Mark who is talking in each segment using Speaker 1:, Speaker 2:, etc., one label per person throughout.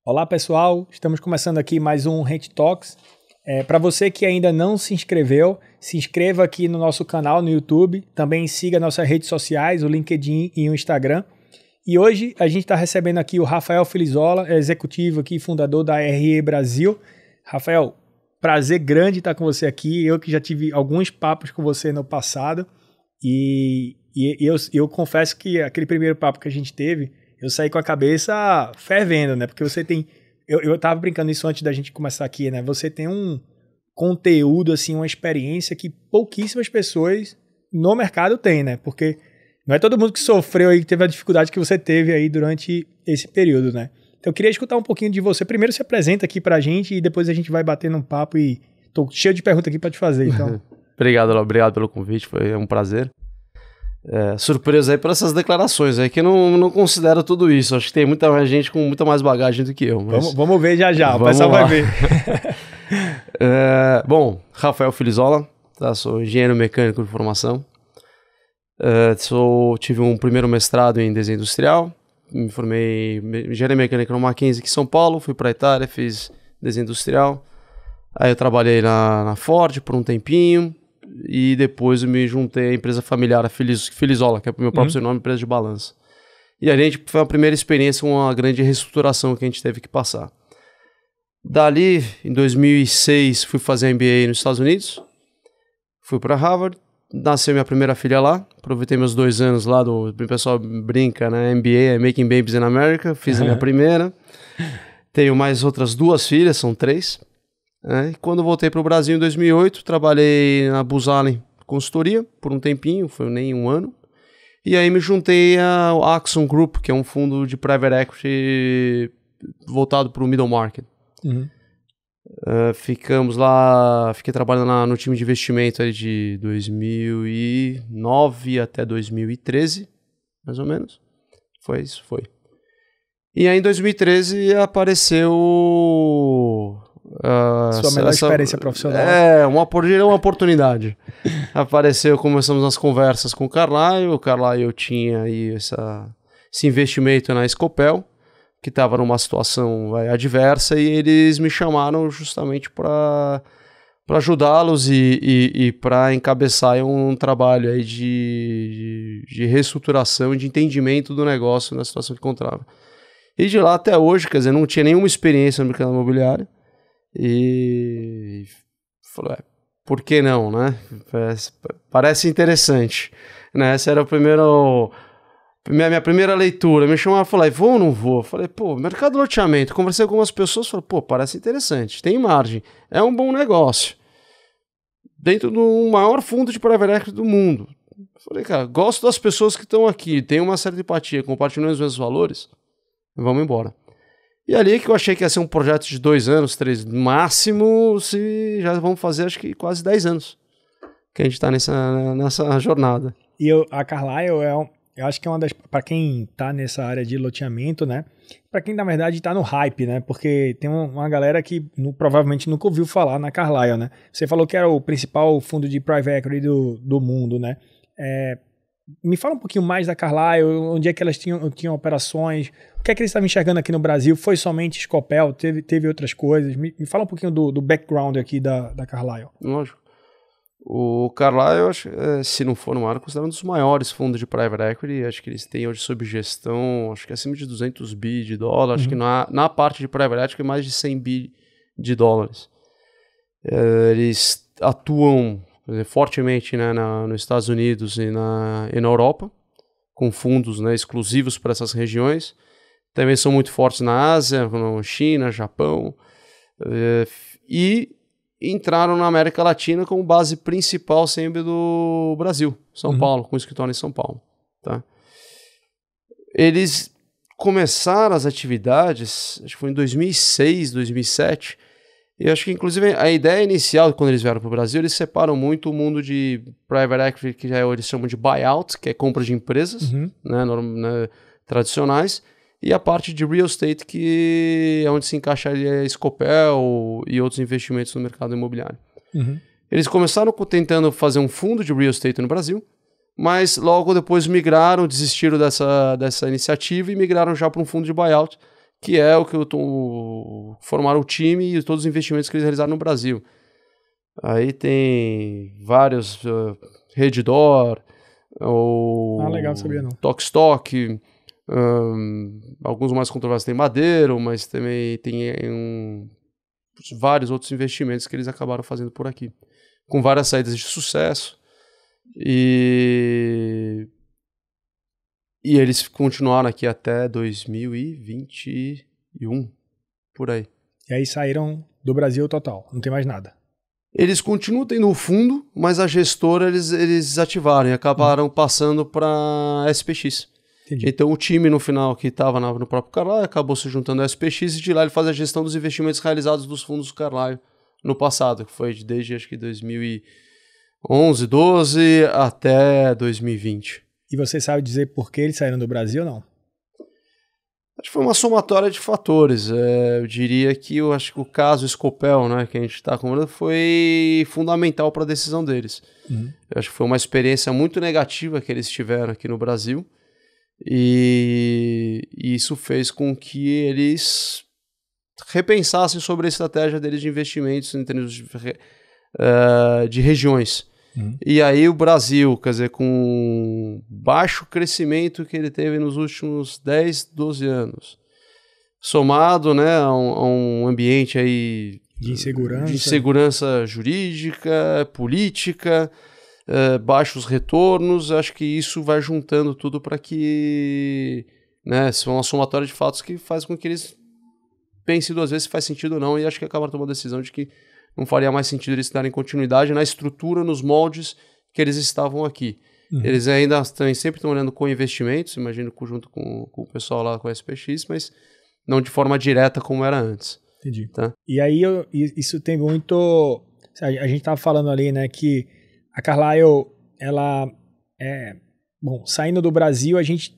Speaker 1: Olá pessoal, estamos começando aqui mais um Rent Talks. Para você que ainda não se inscreveu, se inscreva aqui no nosso canal no YouTube, também siga nossas redes sociais, o LinkedIn e o Instagram. E hoje a gente está recebendo aqui o Rafael Filizola, executivo aqui, fundador da RE Brasil. Rafael, prazer grande estar com você aqui, eu que já tive alguns papos com você no passado e eu confesso que aquele primeiro papo que a gente teve, eu saí com a cabeça fervendo, né? Porque você tem... Eu tava brincando isso antes da gente começar aqui, né? Você tem um conteúdo, assim, uma experiência que pouquíssimas pessoas no mercado têm, né? Porque não é todo mundo que sofreu aí, que teve a dificuldade que você teve aí durante esse período, né? Então eu queria escutar um pouquinho de você. Primeiro se apresenta aqui pra gente e depois a gente vai batendo um papo e tô cheio de perguntas aqui pra te fazer, então.
Speaker 2: Obrigado pelo convite, foi um prazer. Surpreso aí por essas declarações aí, que eu não considero tudo isso. Acho que tem muita mais gente com muita mais bagagem do que eu. Mas...
Speaker 1: Vamos ver já, o pessoal vai ver.
Speaker 2: Bom, Rafael Filizola, tá? Sou engenheiro mecânico de formação. Tive um primeiro mestrado em desenho industrial, me formei em engenharia mecânica no Mackenzie aqui em São Paulo, fui para a Itália, fiz desenho industrial. Aí eu trabalhei na Ford por um tempinho. E depois eu me juntei à empresa familiar, a Filizola, que é o meu próprio nome, empresa de balança. E a gente foi a primeira experiência, uma grande reestruturação que a gente teve que passar. Dali, em 2006, fui fazer MBA nos Estados Unidos. Fui para Harvard, nasceu minha primeira filha lá. Aproveitei meus 2 anos lá, o pessoal brinca, né? MBA é Making Babies in America. Fiz a minha primeira. Tenho mais outras 2 filhas, são 3. E quando voltei para o Brasil em 2008, trabalhei na Booz Allen Consultoria por um tempinho, foi nem um ano. E aí me juntei ao Axon Group, que é um fundo de private equity voltado para o middle market. Ficamos lá, fiquei trabalhando no time de investimento aí de 2009 até 2013, mais ou menos. Foi isso, foi. E aí em 2013 apareceu...
Speaker 1: Sua melhor experiência profissional.
Speaker 2: Uma oportunidade. Apareceu, começamos as conversas com o Carlyle tinha aí esse investimento na Scopel, que estava numa situação adversa, e eles me chamaram justamente para ajudá-los e para encabeçar um trabalho aí de reestruturação e de entendimento do negócio na situação que encontrava. E de lá até hoje, quer dizer, não tinha nenhuma experiência no mercado imobiliário. E falou, por que não, né? Parece interessante, né? Essa era minha primeira leitura. Me chamaram e falei, vou ou não vou? Falei, mercado de loteamento. Conversei com algumas pessoas, falei, parece interessante, tem margem, é um bom negócio. Dentro do maior fundo de private equity do mundo. Falei, cara, gosto das pessoas que estão aqui, tenho uma certa empatia, compartilhando os mesmos valores, vamos embora. E ali que eu achei que ia ser um projeto de 2 anos, 3, no máximo, já vamos fazer acho que quase 10 anos que a gente está nessa jornada.
Speaker 1: E a Carlyle eu acho que é uma das... Para quem está nessa área de loteamento, né? Para quem, na verdade, está no hype, né? Porque tem uma galera que provavelmente nunca ouviu falar na Carlyle, né? Você falou que era o principal fundo de private equity do mundo, né? Me fala um pouquinho mais da Carlyle, onde é que elas tinham operações, o que é que eles estavam enxergando aqui no Brasil? Foi somente Scopel? Teve outras coisas? Me fala um pouquinho do background aqui da Carlyle.
Speaker 2: Lógico. O Carlyle, acho, se não for no ar, considerado um dos maiores fundos de private equity. Acho que eles têm hoje sob gestão, acho que acima de 200 bi de dólares. Acho que na parte de private equity, mais de 100 bi de dólares. Eles atuam fortemente, né, nos Estados Unidos e na Europa, com fundos, né, exclusivos para essas regiões. Também são muito fortes na Ásia, na China, Japão, e entraram na América Latina como base principal sempre do Brasil, São Paulo, com escritório em São Paulo. Tá? Eles começaram as atividades, acho que foi em 2006, 2007, e acho que, inclusive, a ideia inicial, quando eles vieram para o Brasil, eles separam muito o mundo de private equity, que eles chamam de buyout, que é compra de empresas, né, tradicionais, e a parte de real estate, que é onde se encaixaria a Scopel e outros investimentos no mercado imobiliário. Eles começaram tentando fazer um fundo de real estate no Brasil, mas logo depois migraram, desistiram dessa iniciativa e migraram já para um fundo de buyout, que é o que formaram o time e todos os investimentos que eles realizaram no Brasil. Aí tem vários, Redditor,
Speaker 1: legal, sabia não.
Speaker 2: Tokstok, alguns mais controversos tem Madeiro, mas também tem vários outros investimentos que eles acabaram fazendo por aqui, com várias saídas de sucesso. E eles continuaram aqui até 2021, por aí.
Speaker 1: E aí saíram do Brasil total, não tem mais nada.
Speaker 2: Eles continuam tendo o fundo, mas a gestora eles desativaram e acabaram passando para SPX.
Speaker 1: Entendi.
Speaker 2: Então o time no final que estava no próprio Carlyle acabou se juntando ao SPX e de lá ele faz a gestão dos investimentos realizados dos fundos do Carlyle no passado, que foi desde acho que 2011, 12 até 2020.
Speaker 1: E você sabe dizer por que eles saíram do Brasil ou não?
Speaker 2: Acho que foi uma somatória de fatores. Eu diria que eu acho que o caso Scopel, né, que a gente está conversando, foi fundamental para a decisão deles. Eu acho que foi uma experiência muito negativa que eles tiveram aqui no Brasil e isso fez com que eles repensassem sobre a estratégia deles de investimentos em termos de regiões. E aí o Brasil, quer dizer, com baixo crescimento que ele teve nos últimos 10, 12 anos, somado, né, a um ambiente aí
Speaker 1: de
Speaker 2: insegurança jurídica, política, baixos retornos, acho que isso vai juntando tudo para que, né, são uma somatória de fatos que faz com que eles pensem duas vezes se faz sentido ou não, e acho que acabaram tomando a decisão de que não faria mais sentido eles darem continuidade na estrutura, nos moldes que eles estavam aqui. Eles ainda sempre estão olhando com investimentos, imagino, junto com o pessoal lá com a SPX, mas não de forma direta como era antes.
Speaker 1: Entendi.
Speaker 2: Tá?
Speaker 1: E aí isso tem muito... A gente estava falando ali, né, que a Carlyle, ela saindo do Brasil, a gente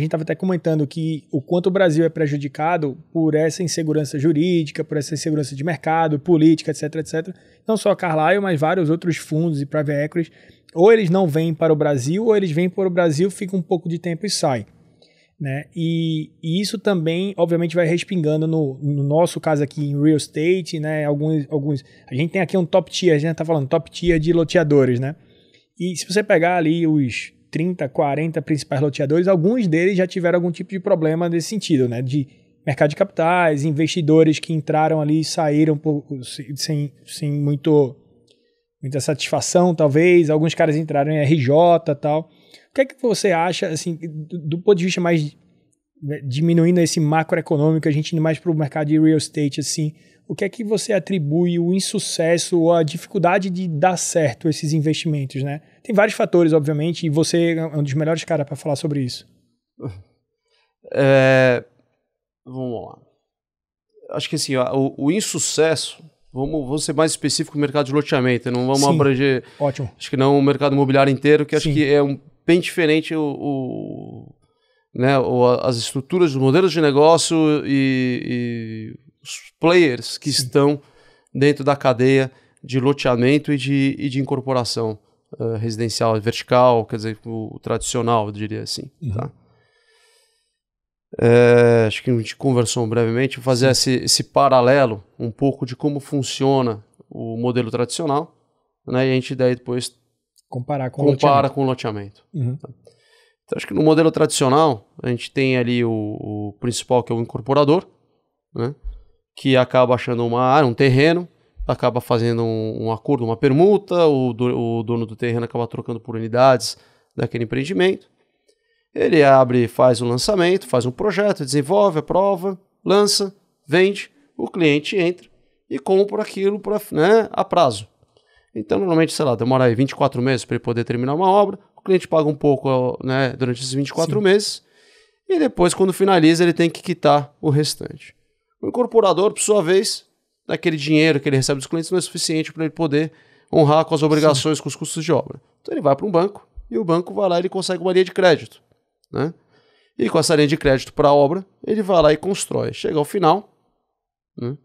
Speaker 1: estava até comentando que o quanto o Brasil é prejudicado por essa insegurança jurídica, por essa insegurança de mercado, política, etc, etc. Não só a Carlyle, mas vários outros fundos e private equities, ou eles não vêm para o Brasil, ou eles vêm para o Brasil, ficam um pouco de tempo e saem. Né? E isso também, obviamente, vai respingando no nosso caso aqui em real estate, né? Alguns, a gente tem aqui um top tier, a gente está falando top tier de loteadores, né? E se você pegar ali os 30, 40 principais loteadores, alguns deles já tiveram algum tipo de problema nesse sentido, né? De mercado de capitais, investidores que entraram ali e saíram sem muita satisfação, talvez. Alguns caras entraram em RJ e tal. O que é que você acha, assim, do ponto de vista mais diminuindo esse macroeconômico, a gente indo mais para o mercado de real estate, assim, o que é que você atribui o insucesso ou a dificuldade de dar certo esses investimentos, né? Tem vários fatores, obviamente, e você é um dos melhores caras para falar sobre isso.
Speaker 2: Vamos lá. Acho que assim, o insucesso, vamos ser mais específico no mercado de loteamento, não vamos abranger. Ótimo. Acho que não o mercado imobiliário inteiro, que acho que é bem diferente as estruturas, os modelos de negócio e os players que estão dentro da cadeia de loteamento e de incorporação residencial, vertical, quer dizer, o tradicional, eu diria assim. Tá? Acho que a gente conversou brevemente, vou fazer esse paralelo um pouco de como funciona o modelo tradicional, né, e a gente daí depois compara com o loteamento. Tá? Então, acho que no modelo tradicional, a gente tem ali o principal, que é o incorporador, né, que acaba achando uma área, um terreno, acaba fazendo um acordo, uma permuta, o dono do terreno acaba trocando por unidades daquele empreendimento. Ele faz o lançamento, faz um projeto, desenvolve, aprova, lança, vende, o cliente entra e compra aquilo a prazo. Então, normalmente, demora aí 24 meses para ele poder terminar uma obra, o cliente paga um pouco durante esses 24 meses e depois, quando finaliza, ele tem que quitar o restante. O incorporador, por sua vez, aquele dinheiro que ele recebe dos clientes não é suficiente para ele poder honrar com as obrigações, com os custos de obra. Então, ele vai para um banco e o banco vai lá e ele consegue uma linha de crédito. Né? E com essa linha de crédito para a obra, ele vai lá e constrói. Chega ao final, né,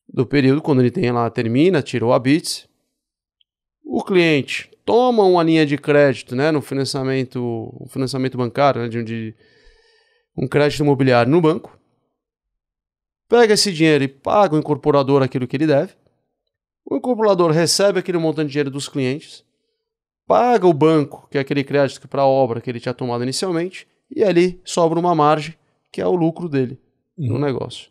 Speaker 2: do período, quando ele termina, tirou a bits, o cliente toma uma linha de crédito, né, no financiamento bancário, né, de um crédito imobiliário no banco, pega esse dinheiro e paga o incorporador aquilo que ele deve, o incorporador recebe aquele montante de dinheiro dos clientes, paga o banco, que é aquele crédito para a obra que ele tinha tomado inicialmente, e ali sobra uma margem, que é o lucro dele no negócio.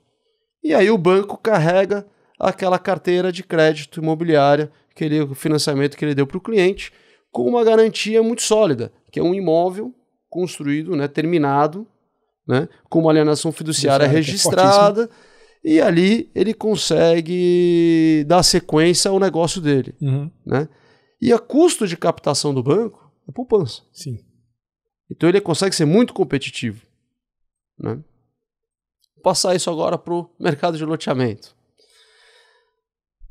Speaker 2: E aí o banco carrega aquela carteira de crédito imobiliária, o financiamento que ele deu para o cliente, com uma garantia muito sólida, que é um imóvel construído, né, terminado, né, com uma alienação fiduciária registrada, e ali ele consegue dar sequência ao negócio dele. Né? E a custo de captação do banco é poupança.
Speaker 1: Sim.
Speaker 2: Então ele consegue ser muito competitivo. Né? Vou passar isso agora para o mercado de loteamento.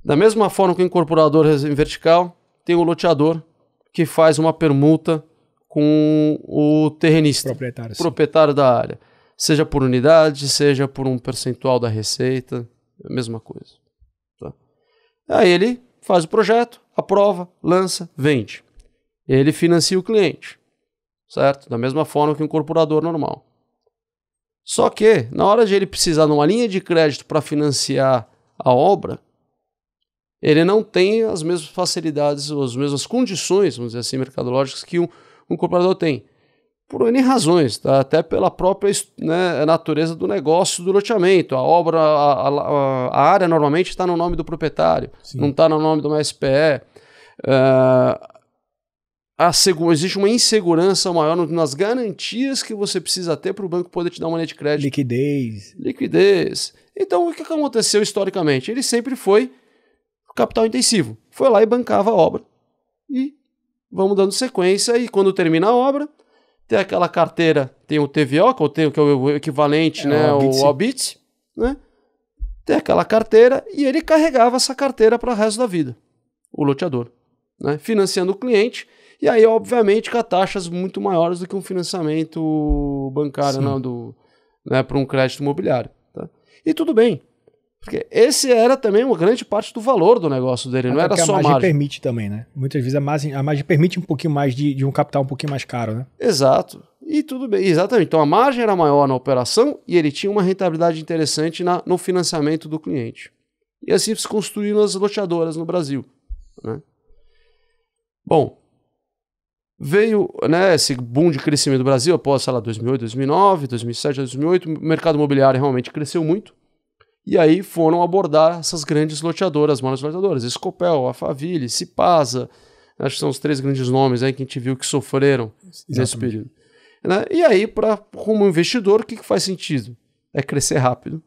Speaker 2: Da mesma forma que o incorporador em vertical, tem o loteador que faz uma permuta com o terrenista, proprietário da área. Seja por unidade, seja por um percentual da receita, é a mesma coisa. Tá? Aí ele faz o projeto, aprova, lança, vende. Ele financia o cliente, certo? Da mesma forma que o incorporador normal. Só que, na hora de ele precisar de uma linha de crédito para financiar a obra, ele não tem as mesmas facilidades, ou as mesmas condições, vamos dizer assim, mercadológicas que um incorporador tem. Por N razões, tá? Até pela própria, né, natureza do negócio do loteamento. A obra, a área normalmente está no nome do proprietário, Sim. não está no nome do SPE. Existe uma insegurança maior nas garantias que você precisa ter para o banco poder te dar uma linha de crédito. Liquidez. Então, o que aconteceu historicamente? Ele sempre foi capital intensivo. Foi lá e bancava a obra. E vamos dando sequência. E quando termina a obra, tem aquela carteira, tem o TVO, que é o equivalente, né, o OBIT, né? Tem aquela carteira e ele carregava essa carteira para o resto da vida, o loteador, né? Financiando o cliente, e aí, obviamente, com taxas muito maiores do que um financiamento bancário, né, para um crédito imobiliário. Tá? E tudo bem, porque esse era também uma grande parte do valor do negócio dele, não era só a margem.
Speaker 1: Permite também, né? Muitas vezes a margem permite um pouquinho mais de um capital um pouquinho mais caro, né?
Speaker 2: Exato. E tudo bem, exatamente. Então a margem era maior na operação e ele tinha uma rentabilidade interessante no financiamento do cliente. E assim se construíram as loteadoras no Brasil. Né? Bom, veio, né, esse boom de crescimento do Brasil após, 2008, 2009, 2007, 2008. O mercado imobiliário realmente cresceu muito. E aí foram abordar essas grandes loteadoras, maiores loteadoras, Escopel, Alphaville, Cipasa, acho que são os 3 grandes nomes aí que a gente viu que sofreram nesse período. Né? E aí, como investidor, o que faz sentido? É crescer rápido,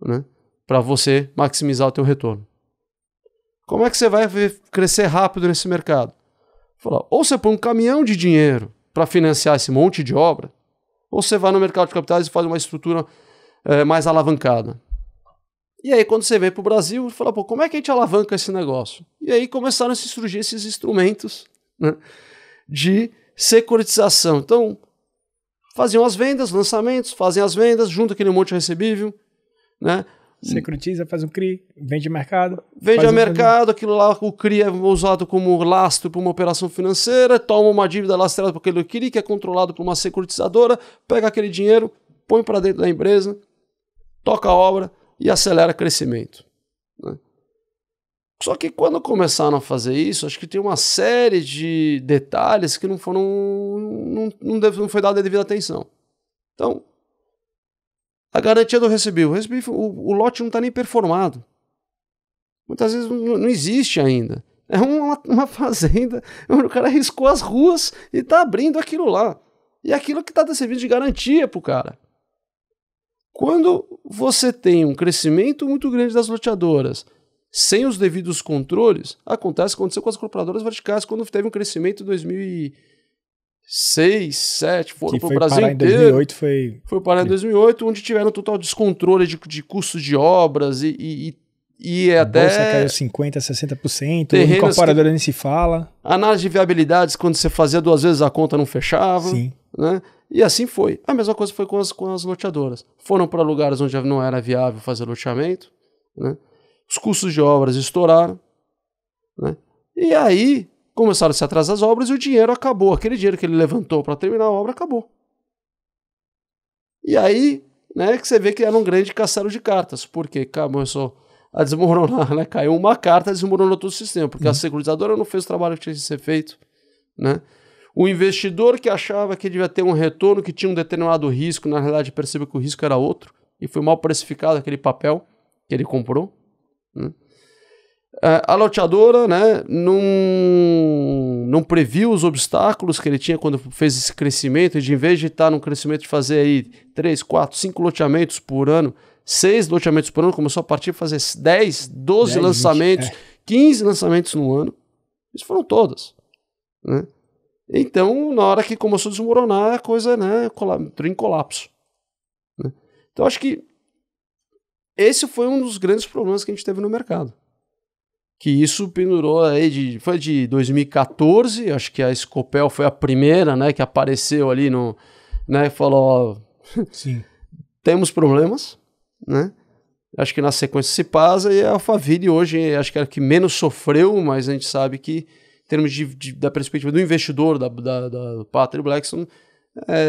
Speaker 2: né? Para você maximizar o teu retorno. Como é que você vai crescer rápido nesse mercado? Ou você põe um caminhão de dinheiro para financiar esse monte de obra, ou você vai no mercado de capitais e faz uma estrutura mais alavancada. E aí, quando você vem para o Brasil, fala, como é que a gente alavanca esse negócio? E aí começaram a se surgir esses instrumentos, né, de securitização. Então, faziam as vendas, lançamentos, fazem as vendas, junta aquele monte recebível, né?
Speaker 1: Securitiza, faz um CRI, vende a mercado.
Speaker 2: Vende a mercado, aquilo lá, o CRI é usado como lastro para uma operação financeira, toma uma dívida lastrada por aquele CRI, que é controlado por uma securitizadora, pega aquele dinheiro, põe para dentro da empresa, toca a obra, e acelera crescimento. Né? Só que quando começaram a fazer isso, acho que tem uma série de detalhes que não foi dada a devida atenção. Então, a garantia do recebível. O lote não está nem performado. Muitas vezes não existe ainda. É uma fazenda onde o cara riscou as ruas e está abrindo aquilo lá. E aquilo que está servindo de garantia para o cara. Quando você tem um crescimento muito grande das loteadoras, sem os devidos controles, aconteceu com as incorporadoras verticais, quando teve um crescimento em 2006, 2007, foram para o Brasil inteiro.
Speaker 1: 2008
Speaker 2: foi parar em 2008, onde tiveram total descontrole de custos de obras e até...
Speaker 1: A bolsa caiu 50%, 60%, a incorporadora nem se fala.
Speaker 2: Análise de viabilidades, quando você fazia 2 vezes a conta, não fechava.
Speaker 1: Sim.
Speaker 2: Né? E assim foi. A mesma coisa foi com as loteadoras. Foram para lugares onde não era viável fazer loteamento, né? Os custos de obras estouraram, né? E aí Começaram a se atrasar as obras e o dinheiro acabou. Aquele dinheiro que ele levantou para terminar a obra acabou. E aí, né, que você vê que era um grande castelo de cartas. Porque começou a desmoronar, né? Caiu uma carta, desmoronou todo o sistema. Porque a securitizadora não fez o trabalho que tinha que ser feito, né? O investidor que achava que devia ter um retorno, que tinha um determinado risco, na realidade percebeu que o risco era outro. E foi mal precificado aquele papel que ele comprou, né? A loteadora, né, não previu os obstáculos que ele tinha quando fez esse crescimento, de em vez de estar num crescimento de fazer aí 3, 4, 5 loteamentos por ano, 6 loteamentos por ano, começou a partir de fazer 10, 12 lançamentos, 15 lançamentos no ano. Isso foram todas, né? Então, na hora que começou a desmoronar, a coisa, né, entrou em colapso, né? Então, acho que esse foi um dos grandes problemas que a gente teve no mercado. Que isso pendurou aí, foi de 2014, acho que a Scopel foi a primeira, né, que apareceu ali no, né, falou, ó,
Speaker 1: sim,
Speaker 2: temos problemas, né? Acho que na sequência se passa e a Alphaville hoje, acho que é a que menos sofreu, mas a gente sabe que, em termos da perspectiva do investidor, da Pátria Blackstone,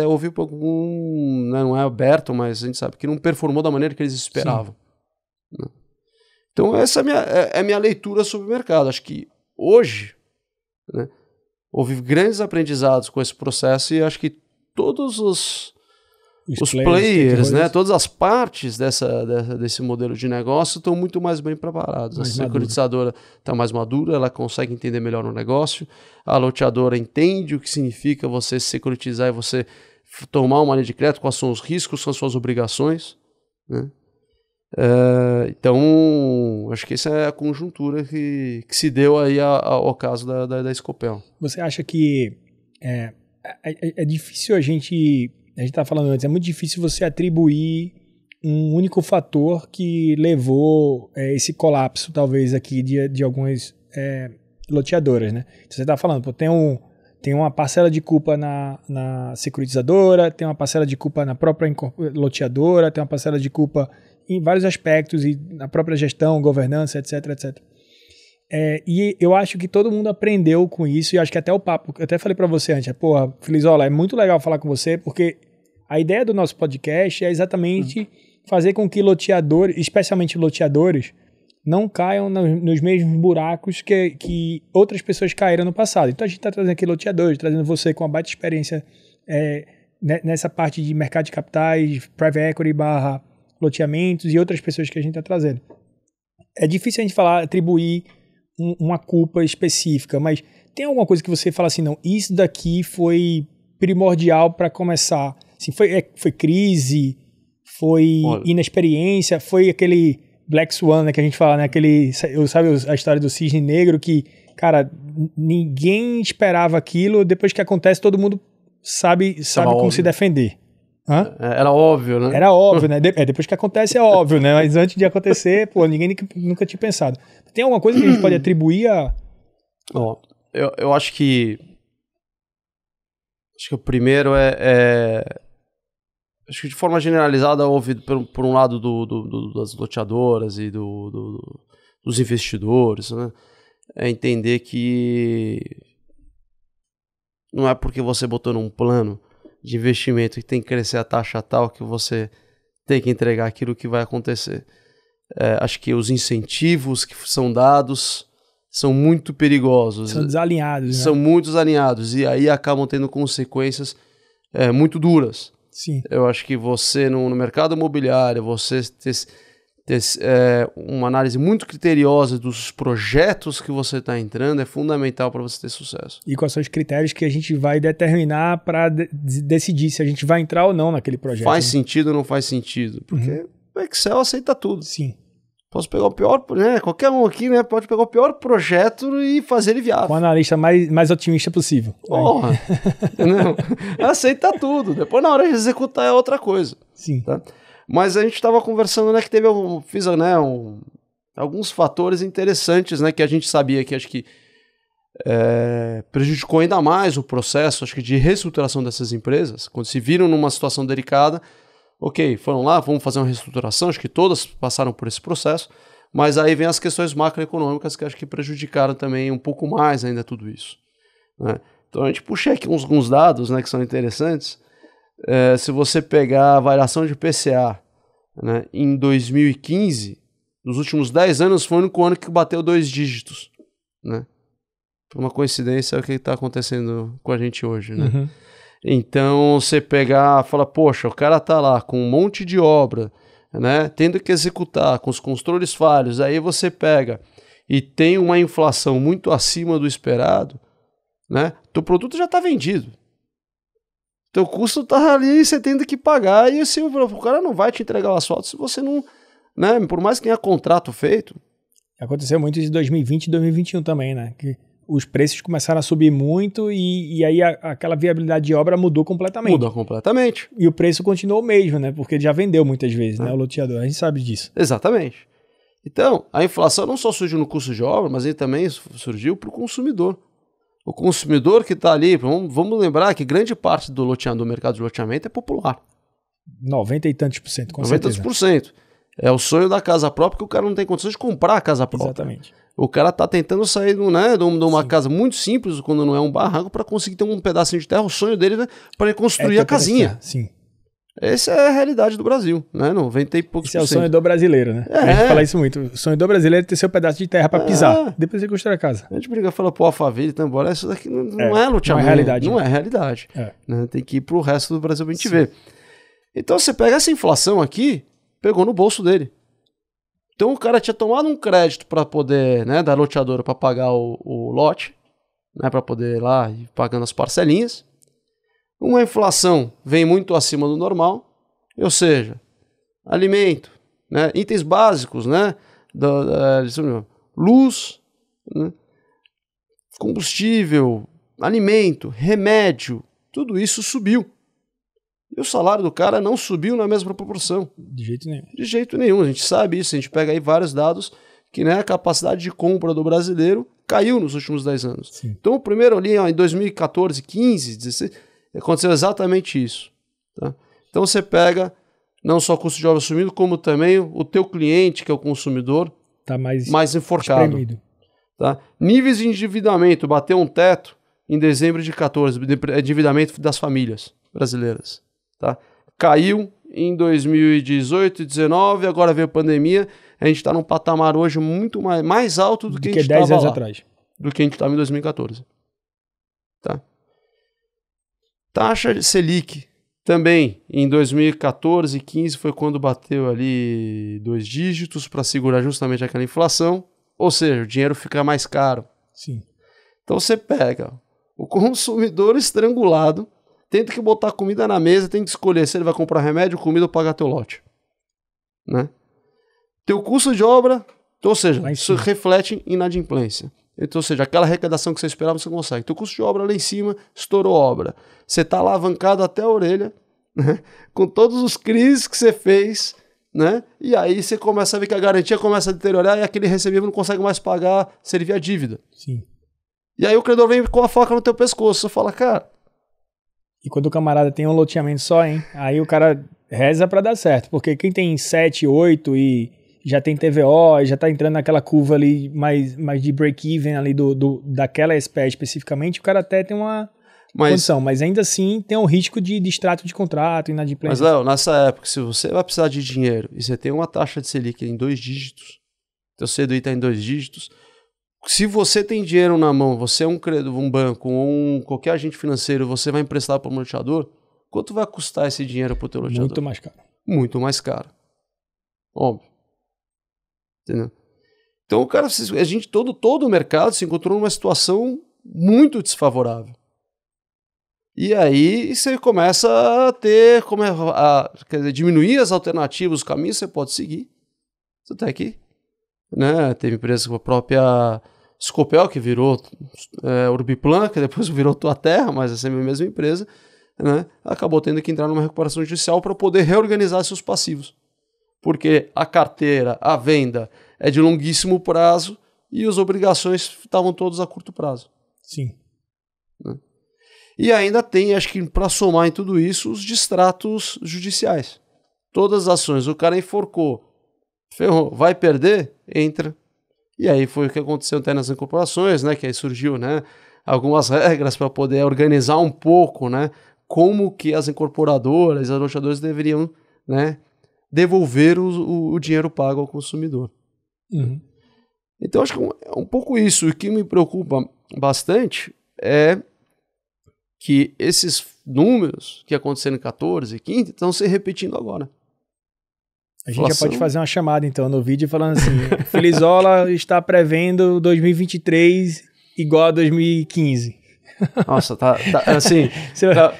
Speaker 2: houve algum, né, não é aberto, mas a gente sabe que não performou da maneira que eles esperavam, né? Então essa é a minha leitura sobre o mercado. Acho que hoje, né, houve grandes aprendizados com esse processo e acho que todos os players, né, todas as partes desse modelo de negócio estão muito mais bem preparados. A securitizadora está mais madura, ela consegue entender melhor o negócio. A loteadora entende o que significa você securitizar e você tomar uma linha de crédito, quais são os riscos, quais são as suas obrigações, né? Então, acho que essa é a conjuntura que se deu aí ao caso da Scopel.
Speaker 1: Você acha que é difícil a gente estava falando antes, é muito difícil você atribuir um único fator que levou esse colapso, talvez, aqui de algumas loteadoras, né? Então, você está falando, pô, tem uma parcela de culpa na securitizadora, tem uma parcela de culpa na própria loteadora, tem uma parcela de culpa em vários aspectos, e na própria gestão, governança, etc, etc. E eu acho que todo mundo aprendeu com isso, e acho que até o papo, eu até falei para você antes, porra, Filizola, é muito legal falar com você, porque a ideia do nosso podcast é exatamente fazer com que loteadores, especialmente loteadores, não caiam nos mesmos buracos que outras pessoas caíram no passado. Então a gente está trazendo aqui loteadores, trazendo você com uma baita experiência nessa parte de mercado de capitais, private equity / loteamentos e outras pessoas que a gente está trazendo. É difícil a gente atribuir uma culpa específica, mas tem alguma coisa que você fala assim, não, isso daqui foi primordial para começar? Assim, foi crise, foi inexperiência, foi aquele Black Swan, né, que a gente fala, né, sabe a história do cisne negro que, cara, ninguém esperava aquilo, depois que acontece todo mundo sabe como se defender. Hã?
Speaker 2: Era óbvio, né?
Speaker 1: Era óbvio, né? Depois que acontece é óbvio, né? Mas antes de acontecer, pô, ninguém nunca tinha pensado. Tem alguma coisa que a gente pode atribuir a...
Speaker 2: Eu acho que o primeiro acho que de forma generalizada houve, por um lado, das loteadoras e dos investidores, né? É entender que não é porque você botou num plano de investimento que tem que crescer a taxa tal que você tem que entregar aquilo que vai acontecer. Acho que os incentivos que são dados são muito perigosos.
Speaker 1: São desalinhados, né?
Speaker 2: São muito desalinhados e aí acabam tendo consequências muito duras.
Speaker 1: Sim.
Speaker 2: Eu acho que você, no mercado imobiliário, você ter uma análise muito criteriosa dos projetos que você está entrando é fundamental para você ter sucesso.
Speaker 1: E quais são os critérios que a gente vai determinar para decidir se a gente vai entrar ou não naquele projeto.
Speaker 2: Faz sentido ou não faz sentido? Porque o Excel aceita tudo.
Speaker 1: Sim.
Speaker 2: Posso pegar o pior, né? Qualquer um aqui, né? Pode pegar o pior projeto e fazer ele viável.
Speaker 1: Com o analista mais otimista possível.
Speaker 2: Porra! Não, aceita tudo. Depois, na hora de executar, é outra coisa.
Speaker 1: Sim.
Speaker 2: Tá? Mas a gente estava conversando, né? Que teve alguns fatores interessantes, né? Que a gente sabia que acho que prejudicou ainda mais o processo, acho que de reestruturação dessas empresas. Quando se viram numa situação delicada, ok, foram lá, vamos fazer uma reestruturação, acho que todas passaram por esse processo, mas aí vem as questões macroeconômicas que acho que prejudicaram também um pouco mais ainda tudo isso. né? Então a gente puxa aqui alguns dados, né, que são interessantes. Se você pegar a variação de PCA, né, em 2015, nos últimos 10 anos, foi o único ano que bateu 2 dígitos, né? Por uma coincidência é o que está acontecendo com a gente hoje, né?
Speaker 1: Uhum.
Speaker 2: Então você pegar, fala, poxa, o cara tá lá com um monte de obra, né, tendo que executar com os controles falhos, aí você pega e tem uma inflação muito acima do esperado, né? Teu produto já está vendido. Teu custo tá ali e você tem que pagar, e assim, o cara não vai te entregar o asfalto se você não, né? Por mais que tenha contrato feito.
Speaker 1: Aconteceu muito isso em 2020 e 2021 também, né? Que os preços começaram a subir muito e aí aquela viabilidade de obra mudou completamente.
Speaker 2: Muda completamente.
Speaker 1: E o preço continuou o mesmo, né? Porque ele já vendeu muitas vezes, né? O loteador, a gente sabe disso.
Speaker 2: Exatamente. Então, a inflação não só surgiu no custo de obra, mas ele também surgiu para o consumidor. O consumidor que está ali, vamos lembrar que grande parte do mercado de loteamento é popular.
Speaker 1: 90 e tantos por cento, com
Speaker 2: 90
Speaker 1: certeza.
Speaker 2: 90 por cento. É o sonho da casa própria, que o cara não tem condições de comprar a casa própria.
Speaker 1: Exatamente.
Speaker 2: O cara está tentando sair de uma casa muito simples, quando não é um barranco, para conseguir ter um pedacinho de terra. O sonho dele, né, para ele construir a casinha.
Speaker 1: Sim.
Speaker 2: Essa é a realidade do Brasil, né? 90 e poucos
Speaker 1: Esse é o sonho do brasileiro, né? A gente fala isso muito. O sonho do brasileiro é ter seu pedaço de terra para pisar. Depois você construir a casa.
Speaker 2: A gente briga e fala, pô, a favela, então, embora isso daqui não é loteamento.
Speaker 1: Não é realidade.
Speaker 2: Não é realidade. Né? Tem que ir pro resto do Brasil pra gente ver. Então você pega essa inflação aqui, pegou no bolso dele. Então o cara tinha tomado um crédito para poder, né, da loteadora para pagar o lote, né, para poder ir lá ir pagando as parcelinhas. Uma inflação vem muito acima do normal, ou seja, alimento, né, itens básicos, né, luz, né, combustível, alimento, remédio, tudo isso subiu. E o salário do cara não subiu na mesma proporção.
Speaker 1: De jeito nenhum.
Speaker 2: De jeito nenhum. A gente sabe isso. A gente pega aí vários dados que, né, a capacidade de compra do brasileiro caiu nos últimos 10 anos.
Speaker 1: Sim.
Speaker 2: Então, o primeiro ali, em 2014, 15, 16, aconteceu exatamente isso. Tá? Então, você pega não só o custo de obra sumindo, como também o teu cliente, que é o consumidor,
Speaker 1: tá
Speaker 2: mais enforcado. Tá? Níveis de endividamento. Bateu um teto em dezembro de 14, endividamento das famílias brasileiras. Tá? Caiu em 2018 e 2019, agora veio a pandemia, a gente está num patamar hoje muito mais alto do que a gente estava
Speaker 1: 10 anos atrás.
Speaker 2: Do que a gente estava em 2014. Tá? Taxa de Selic também em 2014 e 2015 foi quando bateu ali 2 dígitos para segurar justamente aquela inflação, ou seja, o dinheiro fica mais caro.
Speaker 1: Sim.
Speaker 2: Então você pega o consumidor estrangulado, tenta que botar comida na mesa, tem que escolher se ele vai comprar remédio, comida ou pagar teu lote. Né? Teu custo de obra, ou seja, isso reflete em inadimplência. Então, ou seja, aquela arrecadação que você esperava, você consegue. Teu custo de obra lá em cima, estourou obra. Você está alavancado até a orelha, né? Com todos os crises que você fez, né? E aí você começa a ver que a garantia começa a deteriorar e aquele recebível não consegue mais pagar, servir a dívida.
Speaker 1: Sim.
Speaker 2: E aí o credor vem com a faca no teu pescoço. Você fala, cara...
Speaker 1: E quando o camarada tem um loteamento só, hein? Aí o cara reza pra dar certo. Porque quem tem 7, 8 e já tem TVO, já tá entrando naquela curva ali mais de break-even ali daquela SPE especificamente, o cara até tem uma condição. Mas ainda assim tem um risco de extrato de contrato, inadimplência.
Speaker 2: Mas, Léo, nessa época, se você vai precisar de dinheiro e você tem uma taxa de Selic em 2 dígitos, teu CDI tá em 2 dígitos, se você tem dinheiro na mão, você é um banco ou qualquer agente financeiro, você vai emprestar para o loteador, quanto vai custar esse dinheiro para o teu loteador?
Speaker 1: Muito mais caro.
Speaker 2: Muito mais caro. Óbvio. Entendeu? Então, cara, a gente, todo o mercado se encontrou numa situação muito desfavorável. E aí você começa a ter, quer dizer, diminuir as alternativas, os caminhos que você pode seguir. Você tá aqui. Né? Teve empresa com a própria Scopel, que virou Urbiplan, que depois virou Tua Terra, mas essa é a mesma empresa, né? Acabou tendo que entrar numa recuperação judicial para poder reorganizar seus passivos. Porque a carteira, a venda é de longuíssimo prazo e as obrigações estavam todas a curto prazo.
Speaker 1: Sim.
Speaker 2: Né? E ainda tem, acho que para somar em tudo isso, os distratos judiciais. Todas as ações, o cara enforcou, ferrou, vai perder? Entra. E aí foi o que aconteceu até nas incorporações, né? Que aí surgiu, né, algumas regras para poder organizar um pouco, né, como que as incorporadoras, as loteadoras deveriam, né, devolver o dinheiro pago ao consumidor.
Speaker 1: Uhum.
Speaker 2: Então, acho que é um pouco isso. O que me preocupa bastante é que esses números que aconteceram em 14 e 15 estão se repetindo agora.
Speaker 1: A gente já pode fazer uma chamada, então, no vídeo falando assim, Felizola está prevendo 2023 igual a 2015.
Speaker 2: Nossa, tá assim,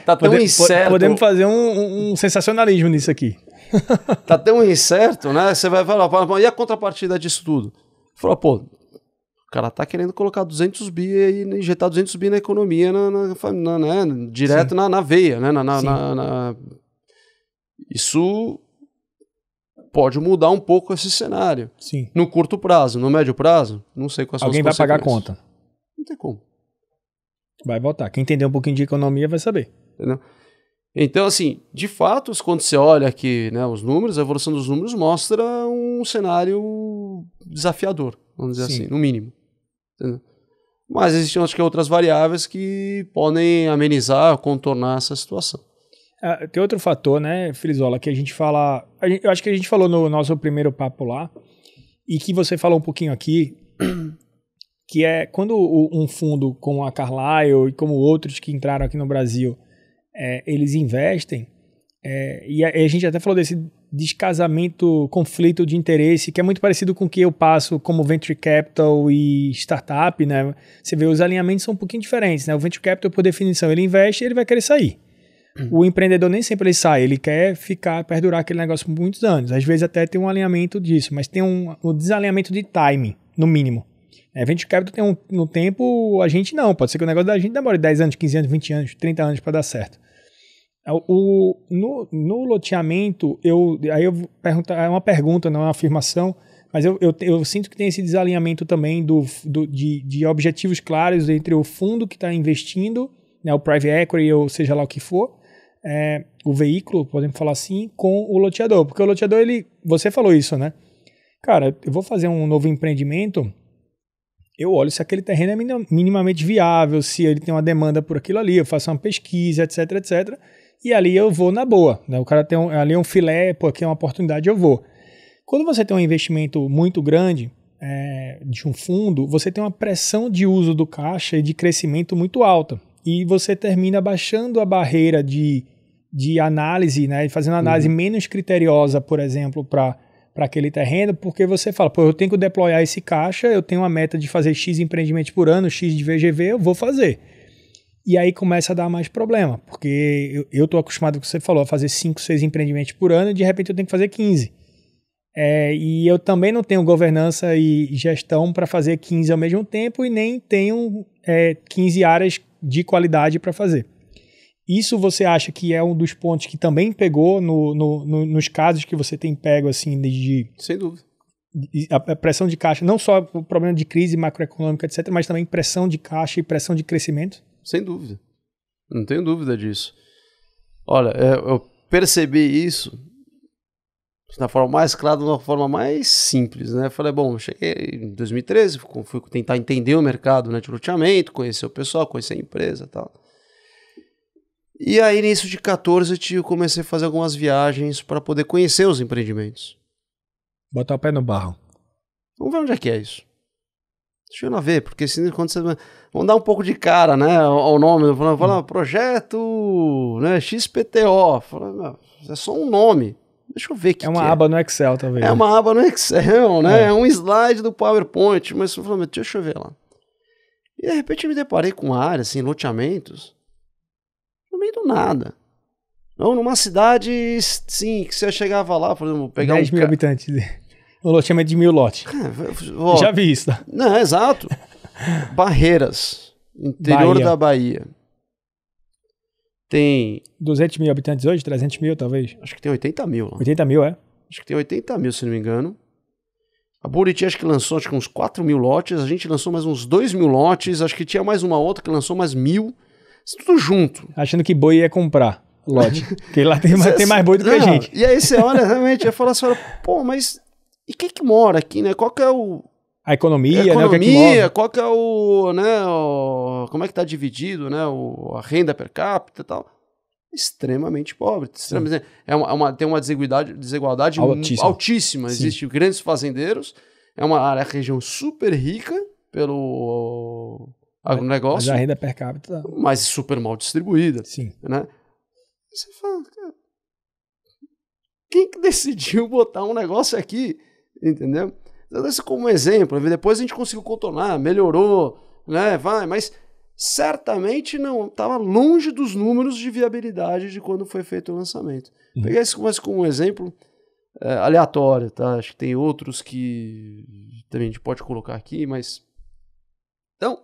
Speaker 2: tá tão incerto.
Speaker 1: Podemos fazer um sensacionalismo nisso aqui.
Speaker 2: Tá tão incerto, né? Você vai falar, e a contrapartida disso tudo? Fala, pô, o cara tá querendo colocar 200 bi e injetar 200 bi na economia, né, direto na veia, né? Isso pode mudar um pouco esse cenário.
Speaker 1: Sim.
Speaker 2: No curto prazo, no médio prazo, não sei quais são as
Speaker 1: consequências. Alguém vai pagar a conta.
Speaker 2: Não tem como.
Speaker 1: Vai votar. Quem entender um pouquinho de economia vai saber.
Speaker 2: Entendeu? Então, assim, de fato, quando você olha aqui, né, os números, a evolução dos números mostra um cenário desafiador, vamos dizer assim, no mínimo. Entendeu? Mas existem, acho que, outras variáveis que podem amenizar, contornar essa situação.
Speaker 1: Tem outro fator, né, Felizola, que a gente fala... eu acho que a gente falou no nosso primeiro papo lá, e que você falou um pouquinho aqui, que é quando um fundo como a Carlyle e como outros que entraram aqui no Brasil, eles investem, e a gente até falou desse descasamento, conflito de interesse, que é muito parecido com o que eu passo como Venture Capital e Startup, né? Você vê, os alinhamentos são um pouquinho diferentes, né? O Venture Capital, por definição, ele investe e ele vai querer sair. O empreendedor nem sempre ele sai, ele quer perdurar aquele negócio por muitos anos. Às vezes até tem um alinhamento disso, mas tem um desalinhamento de timing, no mínimo. Venture Capital tem no tempo, a gente não. Pode ser que o negócio da gente demore 10 anos, 15 anos, 20 anos, 30 anos para dar certo. No loteamento, aí eu vou perguntar, é uma pergunta, não é uma afirmação, mas eu sinto que tem esse desalinhamento também de objetivos claros entre o fundo que está investindo, né, o private equity ou seja lá o que for, o veículo, podemos falar assim, com o loteador. Porque o loteador, você falou isso, né? Cara, eu vou fazer um novo empreendimento, eu olho se aquele terreno é minimamente viável, se ele tem uma demanda por aquilo ali, eu faço uma pesquisa, etc, etc. E ali eu vou na boa, né? O cara tem ali um filé, pô, aqui é uma oportunidade, eu vou. Quando você tem um investimento muito grande de um fundo, você tem uma pressão de uso do caixa e de crescimento muito alta. E você termina baixando a barreira de análise, né? Fazendo uma análise menos criteriosa, por exemplo, para aquele terreno, porque você fala, pô, eu tenho que deployar esse caixa, eu tenho uma meta de fazer X empreendimentos por ano, X de VGV, eu vou fazer. E aí começa a dar mais problema, porque eu estou acostumado, com o que você falou, a fazer 5, 6 empreendimentos por ano e de repente eu tenho que fazer 15. E eu também não tenho governança e gestão para fazer 15 ao mesmo tempo e nem tenho 15 áreas de qualidade para fazer. Isso você acha que é um dos pontos que também pegou nos casos que você tem pego, assim,
Speaker 2: Sem dúvida.
Speaker 1: A pressão de caixa, não só o problema de crise macroeconômica, etc., mas também pressão de caixa e pressão de crescimento?
Speaker 2: Sem dúvida. Não tenho dúvida disso. Olha, eu percebi isso da forma mais clara, de uma forma mais simples, né? Falei, bom, eu cheguei em 2013, fui tentar entender o mercado, né, de loteamento, conhecer o pessoal, conhecer a empresa e tal. E aí, início de 14, eu comecei a fazer algumas viagens para poder conhecer os empreendimentos.
Speaker 1: Botar o pé no barro.
Speaker 2: Vamos ver onde é que é isso. Deixa eu não ver, porque se quando você... Vamos dar um pouco de cara, né, ao nome. Falar, projeto, né, XPTO. Fala, é só um nome. Deixa eu ver o que é.
Speaker 1: É uma aba no Excel, talvez.
Speaker 2: É uma aba no Excel, né? É um slide do PowerPoint. Mas eu falei, deixa eu ver lá. E de repente eu me deparei com uma área, assim, loteamentos, no meio do nada. Não, numa cidade, sim, que você chegava lá, por exemplo, pegar
Speaker 1: 10 mil habitantes. Um loteamento de 1000 lotes. Já vi isso, tá?
Speaker 2: Não, exato. Barreiras, interior da Bahia. Tem...
Speaker 1: 200 mil habitantes hoje? 300 mil, talvez?
Speaker 2: Acho que tem 80 mil lá.
Speaker 1: 80 mil, é?
Speaker 2: Acho que tem 80 mil, se não me engano. A Buriti acho que lançou uns 4 mil lotes. A gente lançou mais uns 2 mil lotes. Acho que tinha mais uma outra que lançou mais 1000. Isso tudo junto.
Speaker 1: Achando que boi ia comprar lote. Porque lá tem mais boi do que a gente.
Speaker 2: E aí você olha realmente e fala assim, pô, mas... E quem que mora aqui, né? Qual que é
Speaker 1: A economia, né?
Speaker 2: Economia, qual que é como é que está dividido, né? A renda per capita e tal. Extremamente pobre. Tem uma desigualdade altíssima. Existem grandes fazendeiros, é uma região super rica pelo agronegócio.
Speaker 1: Mas a renda per capita...
Speaker 2: Mas super mal distribuída.
Speaker 1: Sim.
Speaker 2: Né? Você fala, cara, quem que decidiu botar um negócio aqui? Entendeu? Então, isso como exemplo. Depois a gente conseguiu contornar, melhorou, né? Mas certamente não, estava longe dos números de viabilidade de quando foi feito o lançamento. Peguei isso como um exemplo aleatório, tá? Acho que tem outros que também a gente pode colocar aqui, mas... Então,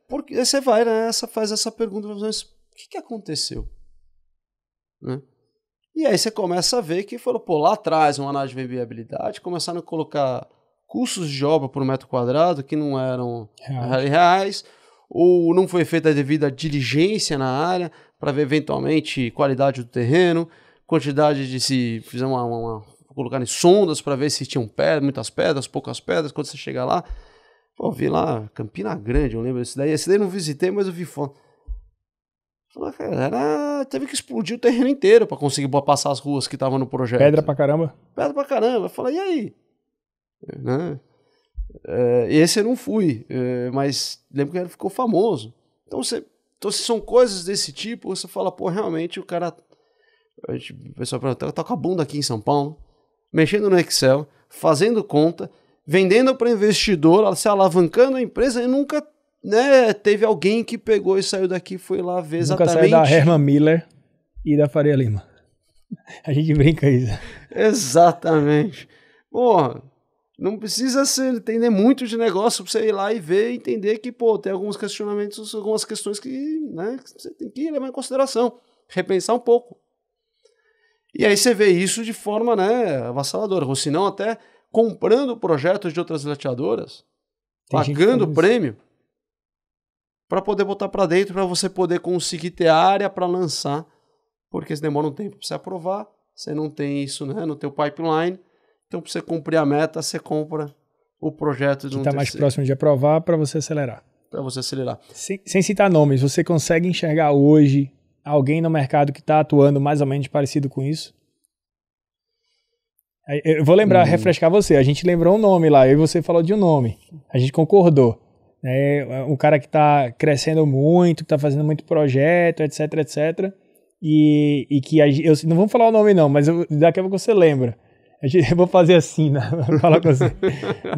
Speaker 2: porque você vai, né? Faz essa pergunta, mas o que aconteceu? Né? E aí você começa a ver que falou, lá atrás, uma análise de viabilidade, começaram a colocar custos de obra por metro quadrado que não eram reais, ou não foi feita a devida diligência na área para ver eventualmente qualidade do terreno, quantidade de se fizer colocar em sondas para ver se tinham muitas pedras, poucas pedras. Quando você chega lá, vi lá Campina Grande, eu lembro desse daí. Esse daí eu não visitei, mas eu vi foto. Teve que explodir o terreno inteiro para conseguir passar as ruas que estavam no projeto.
Speaker 1: Pedra pra caramba.
Speaker 2: Pedra pra caramba. Eu falei, e aí? Né? Esse eu não fui, mas lembro que ele ficou famoso. Então, se são coisas desse tipo, você fala, realmente o cara... O pessoal pergunta, tá com a bunda aqui em São Paulo, mexendo no Excel, fazendo conta, vendendo para investidor, se alavancando a empresa e nunca... Né, teve alguém que pegou e saiu daqui e foi lá ver exatamente...
Speaker 1: Nunca saiu da Herman Miller e da Faria Lima. A gente brinca isso.
Speaker 2: Exatamente. Não precisa entender muito de negócio para você ir lá e ver e entender que, tem alguns questionamentos, algumas questões que, né, que você tem que levar em consideração, repensar um pouco. E aí você vê isso de forma, né, avassaladora, ou se não até comprando projetos de outras loteadoras, pagando prêmio, para poder botar para dentro, para você poder conseguir ter área para lançar, porque se demora um tempo para você aprovar, você não tem isso, né, no teu pipeline, então para você cumprir a meta, você compra o projeto de
Speaker 1: que está mais próximo de aprovar para você acelerar. Sem citar nomes, você consegue enxergar hoje alguém no mercado que está atuando mais ou menos parecido com isso? Eu vou lembrar, refrescar você, a gente lembrou um nome lá, eu e você falou de um nome, a gente concordou. Um cara que está crescendo muito, que está fazendo muito projeto, etc, etc. E que eu não vamos falar o nome não, mas daqui a pouco você lembra. Eu vou fazer assim, né? Vou falar com você.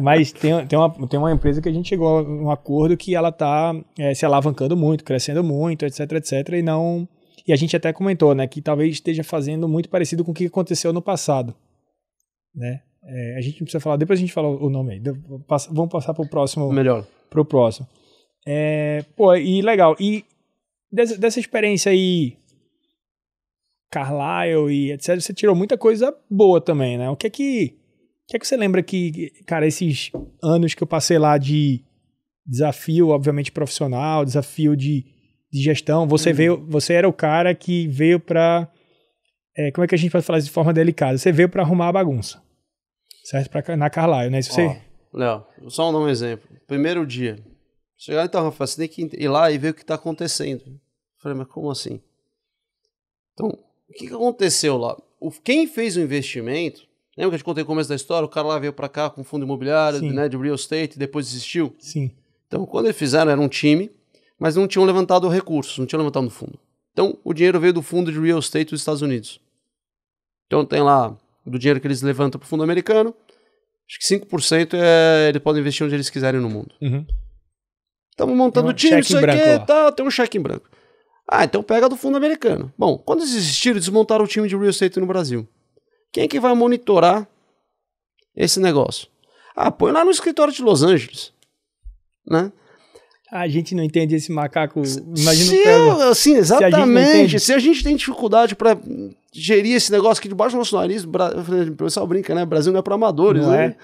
Speaker 1: Mas tem uma empresa que a gente chegou a um acordo que ela está se alavancando muito, crescendo muito, etc, etc. E a gente até comentou, né, que talvez esteja fazendo muito parecido com o que aconteceu no passado, né? A gente não precisa falar, depois a gente fala o nome aí. Vamos passar para o próximo.
Speaker 2: Melhor.
Speaker 1: Pro próximo. E legal. E dessa experiência aí, Carlyle e etc., você tirou muita coisa boa também, né? O que é que você lembra que, cara, esses anos que eu passei lá de desafio, obviamente, profissional, desafio de gestão, você era o cara que veio pra... como é que a gente pode falar isso de forma delicada? Você veio pra arrumar a bagunça, certo? Na Carlyle, né? Isso você...
Speaker 2: Léo, só um exemplo. Primeiro dia. Chegar então, Rafael, você tem que ir lá e ver o que está acontecendo. Eu falei, mas como assim? Então, o que aconteceu lá? Quem fez o investimento, lembra que eu te contei no começo da história? O cara lá veio para cá com fundo imobiliário, né, de real estate, e depois desistiu?
Speaker 1: Sim.
Speaker 2: Então, quando eles fizeram, era um time, mas não tinham levantado recursos, não tinham levantado no fundo. Então, o dinheiro veio do fundo de real estate dos Estados Unidos. Então, tem lá, do dinheiro que eles levantam para o fundo americano, acho que 5% eles podem investir onde eles quiserem no mundo. Estamos montando time, isso aqui, tem um cheque em branco. Então pega do fundo americano. Bom, quando eles existiram, eles montaram o time de real estate no Brasil. Quem é que vai monitorar esse negócio? Põe lá no escritório de Los Angeles. Né?
Speaker 1: A gente não entende esse macaco. Imagina
Speaker 2: assim, exatamente. Se a gente tem dificuldade para gerir esse negócio aqui debaixo do nosso nariz, o pessoal brinca, né? Brasil não é para amadores,
Speaker 1: não
Speaker 2: né?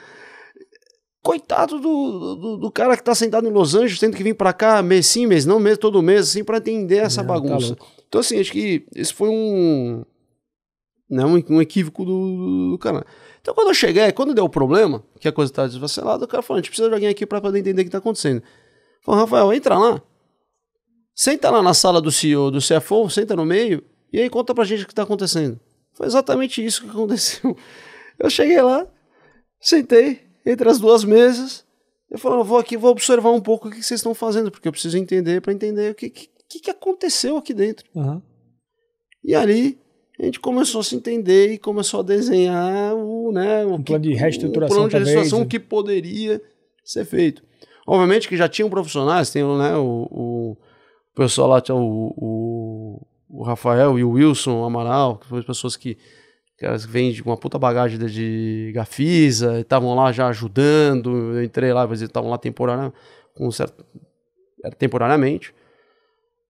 Speaker 2: Coitado do cara que tá sentado em Los Angeles, tendo que vir para cá mês sim, mês não, mês todo mês, assim, para entender essa bagunça. Então, assim, acho que esse foi um equívoco do cara. Então, quando deu o problema, que a coisa tá desvacelada, o cara falou, a gente precisa de alguém aqui para poder entender o que tá acontecendo. Falei, Rafael, entra lá. Senta lá na sala do CEO, do CFO, senta no meio, e aí conta pra gente o que tá acontecendo. Foi exatamente isso que aconteceu. Eu cheguei lá, sentei entre as duas mesas, eu falei, eu vou aqui, vou observar um pouco o que vocês estão fazendo, porque eu preciso entender para entender o que aconteceu aqui dentro.
Speaker 1: Uhum.
Speaker 2: E ali a gente começou a se entender e começou a desenhar o
Speaker 1: plano de reestruturação,
Speaker 2: plano de reestruturação que poderia ser feito. Obviamente que já tinham profissionais, tem o pessoal lá, tinha o Rafael e o Wilson Amaral, que foram pessoas que vêm de uma puta bagagem de Gafisa, estavam lá já ajudando, eu entrei lá, mas eles estavam lá temporariamente.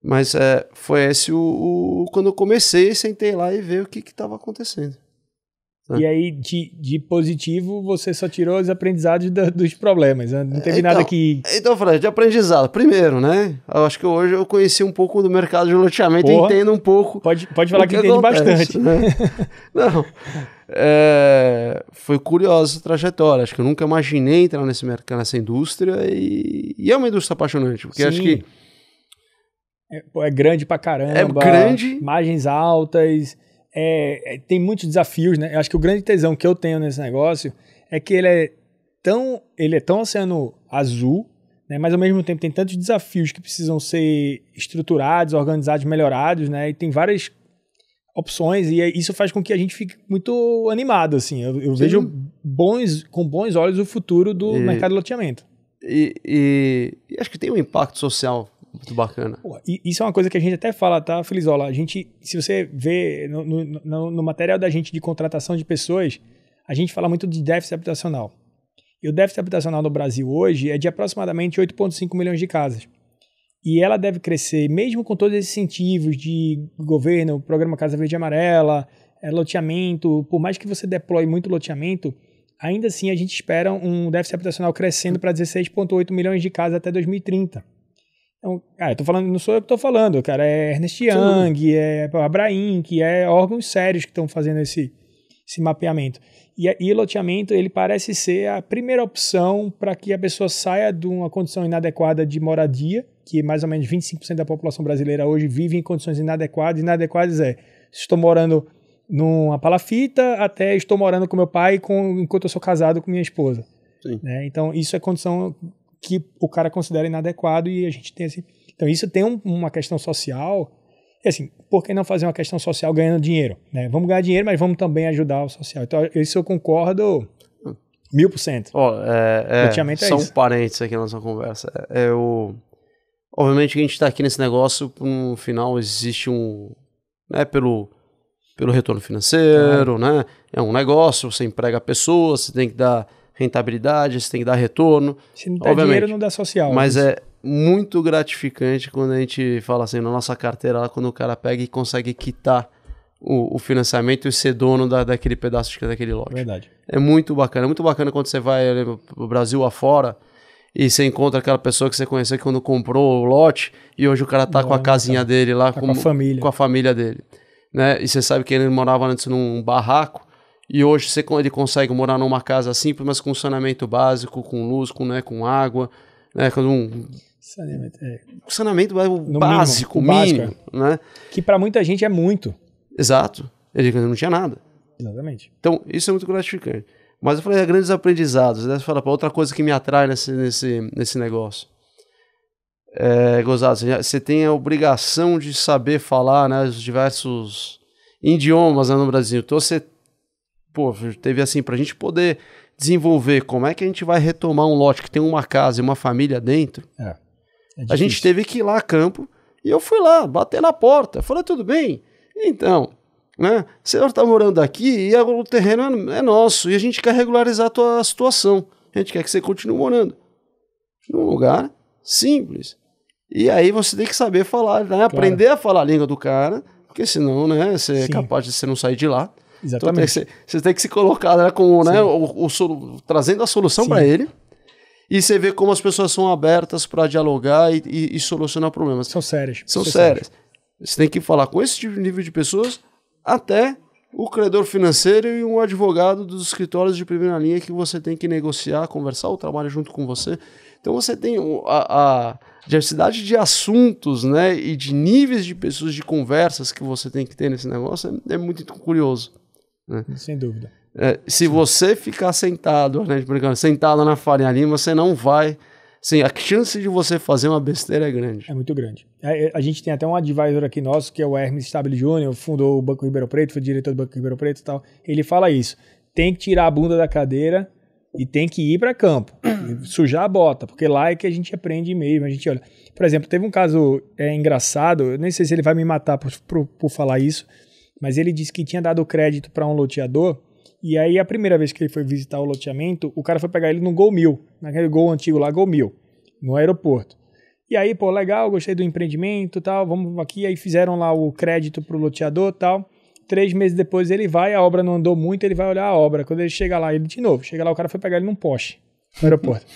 Speaker 2: Mas foi esse quando eu comecei, sentei lá e vi o que estava acontecendo.
Speaker 1: E aí, de positivo, você só tirou os aprendizados dos problemas, né? Não teve nada que...
Speaker 2: Então, eu falei, de aprendizado. Primeiro, né? Eu acho que hoje eu conheci um pouco do mercado de loteamento e entendo um pouco...
Speaker 1: Pode falar que entende bastante.
Speaker 2: Né? Não. Foi curiosa a trajetória. Acho que eu nunca imaginei entrar nesse mercado, nessa indústria. E é uma indústria apaixonante. Porque acho que...
Speaker 1: É grande pra caramba.
Speaker 2: É grande.
Speaker 1: Margens altas... tem muitos desafios, né? Eu acho que o grande tesão que eu tenho nesse negócio é que ele é tão oceano azul, né? Mas ao mesmo tempo tem tantos desafios que precisam ser estruturados, organizados, melhorados, né? E tem várias opções e isso faz com que a gente fique muito animado, assim. Eu vejo com bons olhos o futuro do mercado de loteamento.
Speaker 2: E acho que tem um impacto social muito bacana.
Speaker 1: Isso é uma coisa que a gente até fala, tá, Felizola? Se você vê no material da gente de contratação de pessoas, a gente fala muito de déficit habitacional. E o déficit habitacional no Brasil hoje é de aproximadamente 8,5 milhões de casas. E ela deve crescer, mesmo com todos esses incentivos de governo, programa Casa Verde e Amarela, loteamento, por mais que você deploie muito loteamento, ainda assim a gente espera um déficit habitacional crescendo para 16,8 milhões de casas até 2030. Então, eu tô falando, não sou eu que estou falando, cara, é Ernst Young, é Abraim, que é órgãos sérios que estão fazendo esse mapeamento. E loteamento, ele parece ser a primeira opção para que a pessoa saia de uma condição inadequada de moradia, que mais ou menos 25% da população brasileira hoje vive em condições inadequadas. Inadequadas estou morando numa palafita até estou morando com meu pai enquanto eu sou casado com minha esposa. Né? Então, isso é condição que o cara considera inadequado e a gente tem assim... Então, isso tem uma questão social. E assim, por que não fazer uma questão social ganhando dinheiro? Né? Vamos ganhar dinheiro, mas vamos também ajudar o social. Então, isso eu concordo 1000%.
Speaker 2: Só um parênteses aqui na nossa conversa. Obviamente que a gente está aqui nesse negócio, no final existe pelo retorno financeiro, né? É um negócio, você emprega pessoas, você tem que dar rentabilidade, você tem que dar retorno.
Speaker 1: Se não dá dinheiro, não dá social.
Speaker 2: Mas é muito gratificante quando a gente fala assim, na nossa carteira, lá, quando o cara pega e consegue quitar o financiamento e ser dono daquele pedaço daquele lote.
Speaker 1: Verdade.
Speaker 2: É muito bacana quando você vai pro Brasil afora e você encontra aquela pessoa que você conheceu quando comprou o lote e hoje o cara tá com a casinha dele lá,
Speaker 1: com a
Speaker 2: família dele. Né? E você sabe que ele morava antes num barraco e hoje ele consegue morar numa casa simples, mas com saneamento básico, com luz, com água, né? Saneamento básico, mínimo, né?
Speaker 1: Que para muita gente é muito.
Speaker 2: Exato. Ele não tinha nada.
Speaker 1: Exatamente.
Speaker 2: Então, isso é muito gratificante. Mas eu falei, grandes aprendizados. Né? Você fala, outra coisa que me atrai nesse negócio. Gozado, você tem a obrigação de saber falar, né, os diversos idiomas, né, no Brasil. Então, você teve assim, pra gente poder desenvolver como é que a gente vai retomar um lote que tem uma casa e uma família dentro. A gente teve que ir lá a campo e eu fui lá, bater na porta. Falei, tudo bem? Então, né, o senhor está morando aqui e o terreno é nosso e a gente quer regularizar a tua situação. A gente quer que você continue morando num lugar simples. E aí você tem que saber falar, né, aprender a falar a língua do cara, porque senão, né, você é capaz de você não sair de lá.
Speaker 1: Exatamente.
Speaker 2: Então, você tem que se colocar, né, como, né, trazendo a solução para ele. E você vê como as pessoas são abertas para dialogar e solucionar problemas.
Speaker 1: São sérias.
Speaker 2: São sérias. Você tem que falar com esse tipo de nível de pessoas até o credor financeiro e um advogado dos escritórios de primeira linha que você tem que negociar, conversar o trabalho junto com você. Então você tem a diversidade de assuntos, né, e de níveis de pessoas, de conversas que você tem que ter nesse negócio é muito curioso. Né?
Speaker 1: Sem dúvida.
Speaker 2: Se você ficar sentado na Faria Lima, você não vai... Sim, a chance de você fazer uma besteira é grande.
Speaker 1: É muito grande. A gente tem até um advisor aqui nosso, que é o Hermes Stabile Júnior, fundou o Banco Ribeirão Preto, foi diretor do Banco Ribeirão Preto e tal. Ele fala isso. Tem que tirar a bunda da cadeira e tem que ir para campo. Sujar a bota, porque lá é que a gente aprende mesmo. A gente olha. Por exemplo, teve um caso engraçado, eu nem sei se ele vai me matar por falar isso, mas ele disse que tinha dado crédito para um loteador. E aí, a primeira vez que ele foi visitar o loteamento, o cara foi pegar ele no Gol 1000, naquele Gol antigo lá, Gol 1000, no aeroporto. E aí, pô, legal, gostei do empreendimento e tal, vamos aqui. Aí fizeram lá o crédito pro loteador e tal. 3 meses depois ele vai, a obra não andou muito, ele vai olhar a obra. Quando ele chega lá, ele de novo, chega lá, o cara foi pegar ele num poste no aeroporto.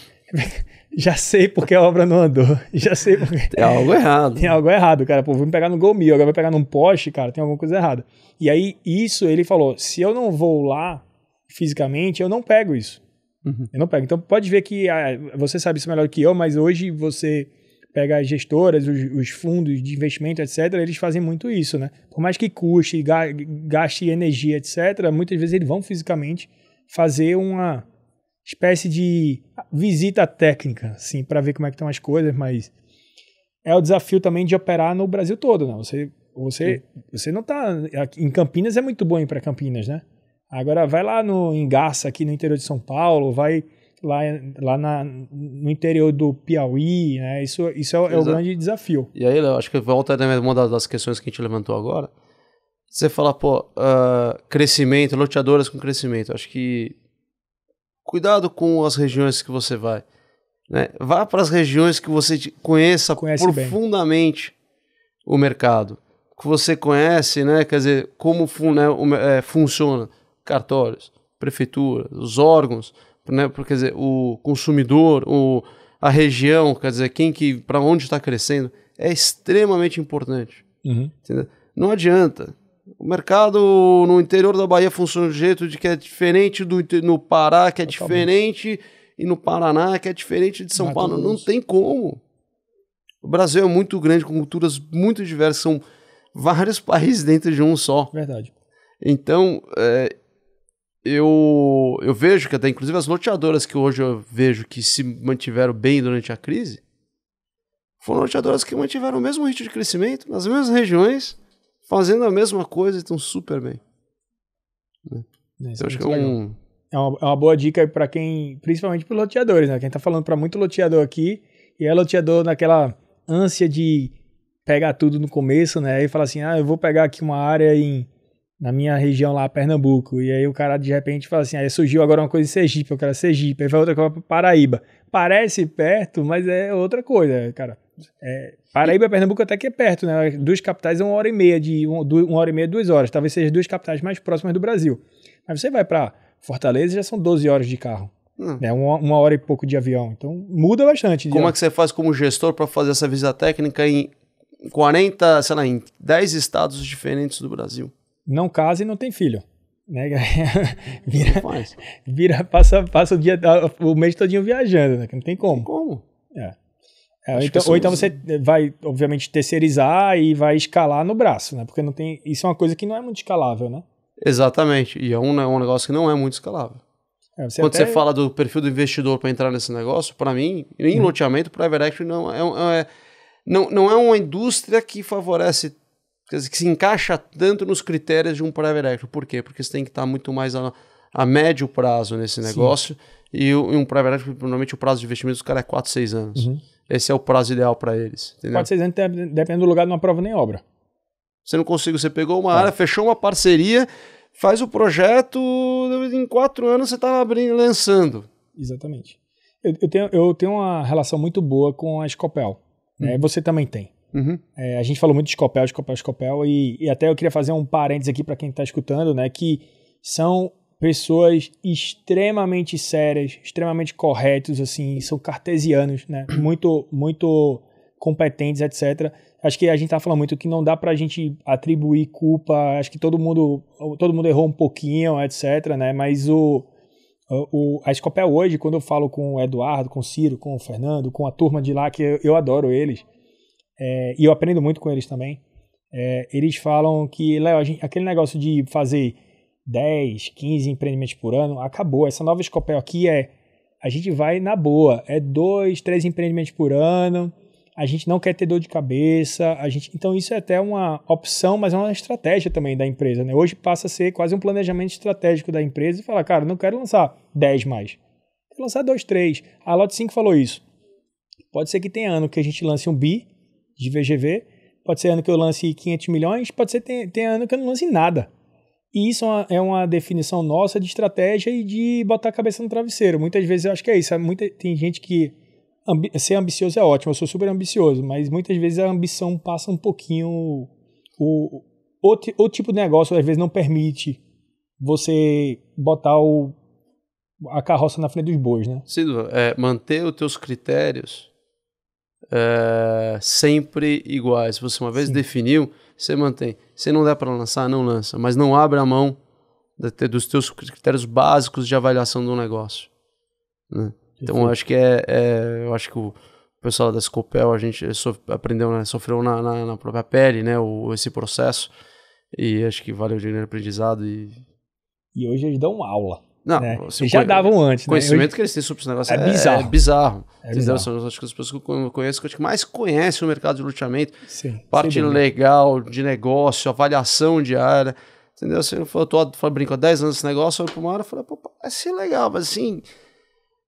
Speaker 1: Já sei porque a obra não andou, já sei porque...
Speaker 2: Tem algo errado.
Speaker 1: Tem algo errado, cara. Pô, vou me pegar no Gol 1000, agora vai pegar num poste, cara, tem alguma coisa errada. E aí, isso, ele falou, se eu não vou lá fisicamente, eu não pego isso. Eu não pego. Então, pode ver que você sabe isso melhor que eu, mas hoje você pega as gestoras, os fundos de investimento, etc., eles fazem muito isso, né? Por mais que custe, gaste energia, etc., muitas vezes eles vão fisicamente fazer uma espécie de visita técnica, assim, para ver como é que estão as coisas, mas é o desafio também de operar no Brasil todo, né? Você não tá... Em Campinas é muito bom ir para Campinas, né? Agora vai lá em Garça, aqui no interior de São Paulo, vai lá no interior do Piauí, né? Isso é o grande desafio.
Speaker 2: E aí, Léo, acho que volta a uma das questões que a gente levantou agora. Você fala, crescimento, loteadoras com crescimento. Acho que cuidado com as regiões que você vai. Né? Vá para as regiões que você conheça profundamente bem o mercado. Que você conhece, né? Quer dizer, como funciona cartórios, prefeituras, os órgãos, né? Quer dizer, o consumidor, a região, quer dizer, para onde está crescendo, é extremamente importante. Entendeu? Não adianta. O mercado no interior da Bahia funciona de jeito de que é diferente no Pará, que é diferente, e no Paraná, que é diferente de São Paulo. Não tem como. O Brasil é muito grande, com culturas muito diversas, são vários países dentro de um só.
Speaker 1: Verdade.
Speaker 2: Então, eu vejo que até, inclusive, as loteadoras que hoje eu vejo que se mantiveram bem durante a crise, foram loteadoras que mantiveram o mesmo ritmo de crescimento, nas mesmas regiões, fazendo a mesma coisa e estão super bem. Então, acho que
Speaker 1: é uma boa dica para quem, principalmente para os loteadores, né? Quem está falando para muito loteador aqui, e é loteador naquela ânsia de pegar tudo no começo, né? E fala assim, eu vou pegar aqui uma área na minha região lá, Pernambuco. E aí o cara de repente fala assim, surgiu agora uma coisa em Sergipe, eu quero Sergipe, aí vai outra coisa para Paraíba. Parece perto, mas é outra coisa, cara. Paraíba e Pernambuco até que é perto, né? Duas capitais é 1h30, 1h30, 2 horas. Talvez seja as duas capitais mais próximas do Brasil. Mas você vai para Fortaleza, já são 12 horas de carro. É 1 hora e pouco de avião. Então muda bastante.
Speaker 2: Como é que você faz como gestor para fazer essa visita técnica em 40, sei lá, em 10 estados diferentes do Brasil?
Speaker 1: Não casa e não tem filho. Né? Passa o mês todinho viajando, né? Não tem como.
Speaker 2: Tem como.
Speaker 1: Ou então você vai, obviamente, terceirizar e vai escalar no braço, né? Porque isso é uma coisa que não é muito escalável, né?
Speaker 2: Exatamente. E é um negócio que não é muito escalável. Quando você fala do perfil do investidor para entrar nesse negócio, para mim, em loteamento, private equity não é uma indústria que favorece, quer dizer, que se encaixa tanto nos critérios de um private equity. Por quê? Porque você tem que estar muito mais a médio prazo nesse negócio. E um private equity, normalmente o prazo de investimento dos caras é 4, 6 anos. Esse é o prazo ideal para eles. Entendeu?
Speaker 1: 4, 6 anos depende do lugar, não aprova nem obra.
Speaker 2: Você pegou uma área, fechou uma parceria, faz o projeto, em 4 anos você está lançando.
Speaker 1: Exatamente. Eu tenho uma relação muito boa com a Scopel. Né? Você também tem. A gente falou muito de Scopel, e até eu queria fazer um parênteses aqui para quem está escutando, né, que são pessoas extremamente sérias, extremamente corretos, assim, são cartesianos, né, muito competentes, etc. Acho que a gente tá falando muito que não dá pra gente atribuir culpa, acho que todo mundo errou um pouquinho, etc, né? Mas a Scopel hoje, quando eu falo com o Eduardo, com o Ciro, com o Fernando, com a turma de lá, que eu adoro eles, e eu aprendo muito com eles também, eles falam que, Léo, aquele negócio de fazer 10, 15 empreendimentos por ano, acabou. Essa nova Scopel aqui a gente vai na boa, 2, 3 empreendimentos por ano, a gente não quer ter dor de cabeça, então isso é até uma opção, mas é uma estratégia também da empresa, né? Hoje passa a ser quase um planejamento estratégico da empresa e falar, cara, não quero lançar 10 mais, quero lançar 2, 3. A Lot 5 falou isso. Pode ser que tenha ano que a gente lance um bi de VGV, pode ser ano que eu lance 500 milhões, pode ser tem ano que eu não lance nada. E isso é uma definição nossa de estratégia e de botar a cabeça no travesseiro. Muitas vezes eu acho que é isso. Tem gente que ser ambicioso é ótimo, eu sou super ambicioso, mas muitas vezes a ambição passa um pouquinho... O tipo de negócio às vezes não permite você botar a carroça na frente dos bois, né?
Speaker 2: Cido, manter os teus critérios sempre iguais. Se você uma vez definiu, você mantém. Se não der para lançar, não lança. Mas não abre a mão dos teus critérios básicos de avaliação do negócio, né? Então, eu acho que eu acho que o pessoal da Scopel, a gente aprendeu, né, sofreu na própria pele, né, esse processo, e acho que valeu de grande aprendizado. E
Speaker 1: hoje eles dão aula.
Speaker 2: Não,
Speaker 1: né? Eles já davam antes.
Speaker 2: O conhecimento, né?
Speaker 1: Hoje,
Speaker 2: que eles têm sobre esse negócio
Speaker 1: é bizarro.
Speaker 2: Bizarro.
Speaker 1: Bizarro.
Speaker 2: São as pessoas que eu conheço que mais conhecem o mercado de loteamento,
Speaker 1: parte
Speaker 2: legal, de negócio, avaliação diária. Entendeu? Assim, eu tô brincando, há 10 anos esse negócio, eu olho pra uma hora e falei, pô, parece legal, mas assim...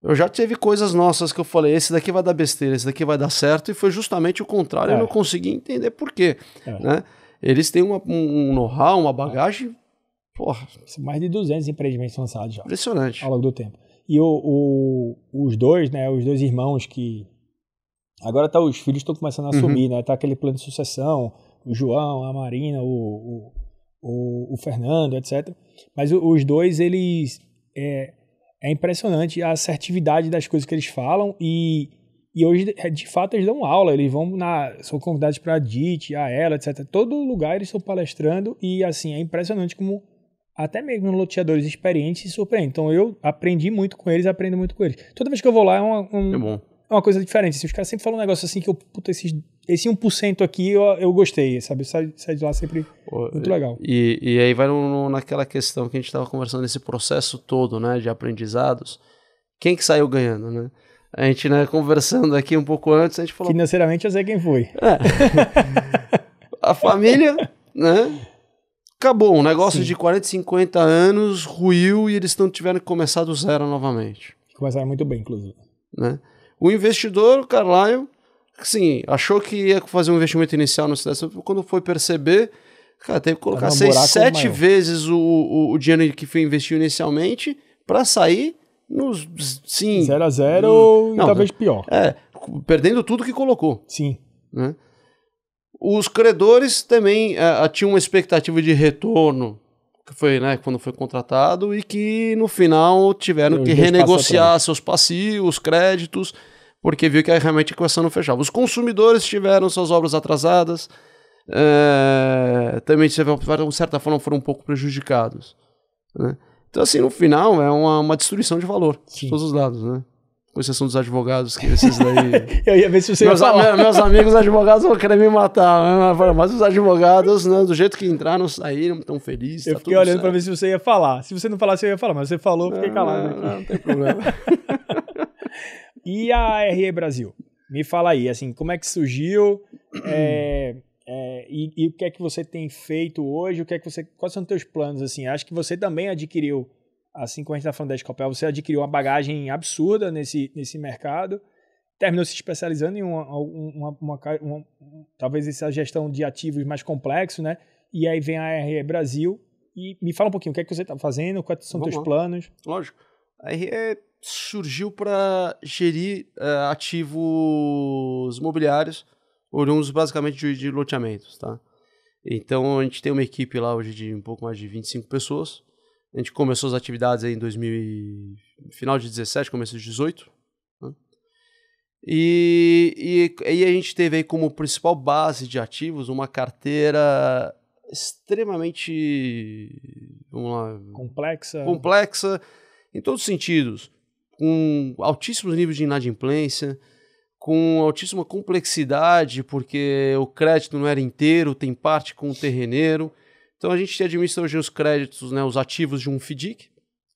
Speaker 2: Eu já teve coisas nossas que eu falei, esse daqui vai dar besteira, esse daqui vai dar certo, e foi justamente o contrário, eu não consegui entender por quê. Né? Eles têm um know-how, uma bagagem, porra.
Speaker 1: Mais de 200 empreendimentos lançados já.
Speaker 2: Impressionante.
Speaker 1: Ao longo do tempo. E os dois, né, os dois irmãos que... Agora os filhos estão começando a assumir, né? Tá aquele plano de sucessão, o João, a Marina, o Fernando, etc. Mas os dois, eles... É impressionante a assertividade das coisas que eles falam e hoje, de fato, eles dão aula, eles são convidados para a DIT, a ela, etc. Todo lugar eles estão palestrando e, assim, é impressionante como até mesmo loteadores experientes se surpreendem. Então, eu aprendi muito com eles, aprendo muito com eles. Toda vez que eu vou lá é uma coisa diferente. Assim, os caras sempre falam um negócio assim que esse 1% aqui eu gostei, sabe? Sai de lá sempre muito legal.
Speaker 2: E aí vai naquela questão que a gente estava conversando, nesse processo todo, né, de aprendizados. Quem que saiu ganhando, né? A gente, né, conversando aqui um pouco antes, a gente falou...
Speaker 1: Financeiramente eu sei quem foi.
Speaker 2: A família, né? Acabou, um negócio de 40, 50 anos ruiu e eles tiveram que começar do zero novamente.
Speaker 1: Começaram muito bem, inclusive.
Speaker 2: Né? O investidor, o Carlyle, assim, achou que ia fazer um investimento inicial no cidade, quando foi perceber, cara, teve que colocar 6, 7 vezes o dinheiro que foi investir inicialmente para sair nos
Speaker 1: 0 a 0 e talvez pior.
Speaker 2: Perdendo tudo que colocou.
Speaker 1: Sim.
Speaker 2: Né? Os credores também tinham uma expectativa de retorno, que foi, né, quando foi contratado, e que no final tiveram que renegociar seus passivos, créditos, porque viu que realmente a equação não fechava. Os consumidores tiveram suas obras atrasadas, também, de certa forma, foram um pouco prejudicados. Né? Então, assim, no final, é uma destruição de valor de todos os lados, né? Com exceção dos advogados, que esses daí...
Speaker 1: Eu ia ver se você ia falar.
Speaker 2: Meus amigos advogados vão querer me matar, mas os advogados, né, do jeito que entraram, saíram, estão felizes.
Speaker 1: Eu fiquei olhando para ver se você ia falar. Se você não falasse, eu ia falar, mas você falou, eu fiquei calado aqui.
Speaker 2: Não tem problema.
Speaker 1: E a RE Brasil? Me fala aí, assim, como é que surgiu e o que é que você tem feito hoje? Quais são os teus planos? Assim, acho que você também adquiriu, assim como a gente está falando da Scopel, você adquiriu uma bagagem absurda nesse mercado, terminou se especializando em talvez essa gestão de ativos mais complexo, né? E aí vem a RE Brasil. E me fala um pouquinho, o que é que você está fazendo, quais são os teus planos?
Speaker 2: Lógico. A RE surgiu para gerir ativos imobiliários, oriundos basicamente de loteamentos, tá? Então, a gente tem uma equipe lá hoje de um pouco mais de 25 pessoas. A gente começou as atividades aí em final de 17, começo de 18. Né? E a gente teve aí como principal base de ativos uma carteira extremamente, vamos lá, complexa em todos os sentidos, com altíssimos níveis de inadimplência, com altíssima complexidade, porque o crédito não era inteiro, tem parte com o terreneiro. Então a gente administra hoje os créditos, né, os ativos de um FDIC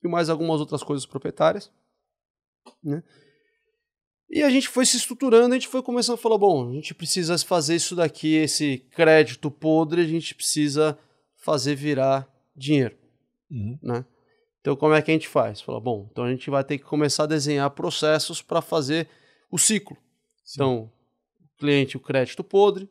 Speaker 2: e mais algumas outras coisas proprietárias, né? E a gente foi se estruturando, a gente foi começando a falar, bom, a gente precisa fazer isso daqui, esse crédito podre, a gente precisa fazer virar dinheiro, né? Então como é que a gente faz? Fala, bom, então a gente vai ter que começar a desenhar processos para fazer o ciclo. Sim. Então, cliente, o crédito podre,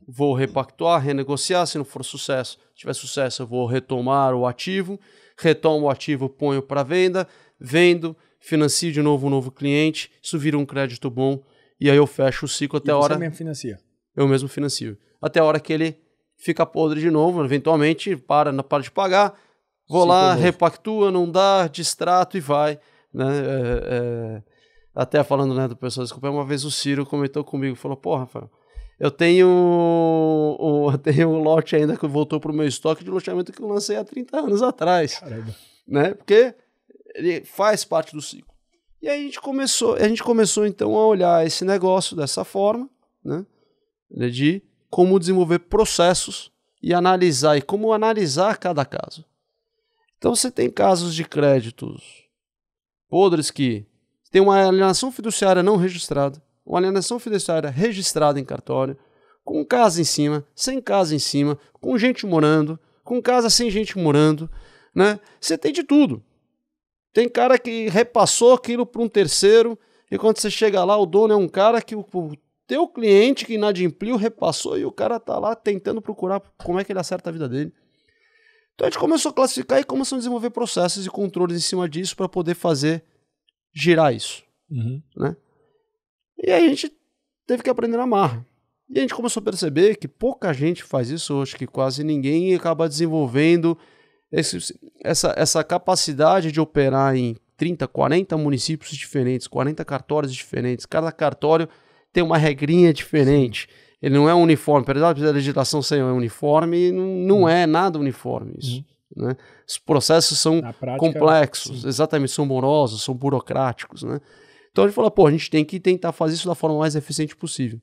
Speaker 2: vou repactuar, renegociar, se não for sucesso, se tiver sucesso, eu vou retomar o ativo, retomo o ativo, ponho para venda, vendo, financio de novo um novo cliente, isso vira um crédito bom, e aí eu fecho o ciclo até a hora...
Speaker 1: Você mesmo financia?
Speaker 2: Eu mesmo financio. Até a hora que ele fica podre de novo, eventualmente para de pagar, vou ciclo lá, novo. Repactua, não dá, distrato e vai, né? Até falando, né, do pessoal, desculpa, uma vez o Ciro comentou comigo, falou, pô, Rafael, eu tenho um lote ainda que voltou pro meu estoque de loteamento que eu lancei há 30 anos atrás. Caramba. Né? Porque ele faz parte do ciclo. E aí a gente começou então a olhar esse negócio dessa forma, né? De como desenvolver processos e como analisar cada caso. Então você tem casos de créditos podres que tem uma alienação fiduciária não registrada, uma alienação fiduciária registrada em cartório, com casa em cima, sem casa em cima, com gente morando, com casa sem gente morando, né? Você tem de tudo. Tem cara que repassou aquilo para um terceiro, e quando você chega lá, o dono é um cara que o teu cliente que inadimpliu repassou, e o cara tá lá tentando procurar como é que ele acerta a vida dele. Então a gente começou a classificar e começou a desenvolver processos e controles em cima disso para poder fazer girar isso, né? E aí a gente teve que aprender na marra. E a gente começou a perceber que pouca gente faz isso, acho que quase ninguém, e acaba desenvolvendo essa capacidade de operar em 30, 40 municípios diferentes, 40 cartórios diferentes. Cada cartório tem uma regrinha diferente. Ele não é uniforme. Apesar da legislação ser uniforme, não é nada uniforme isso. Né? Os processos são prática, complexos, exatamente, são morosos, são burocráticos, né? Então a gente falou, pô, a gente tem que tentar fazer isso da forma mais eficiente possível.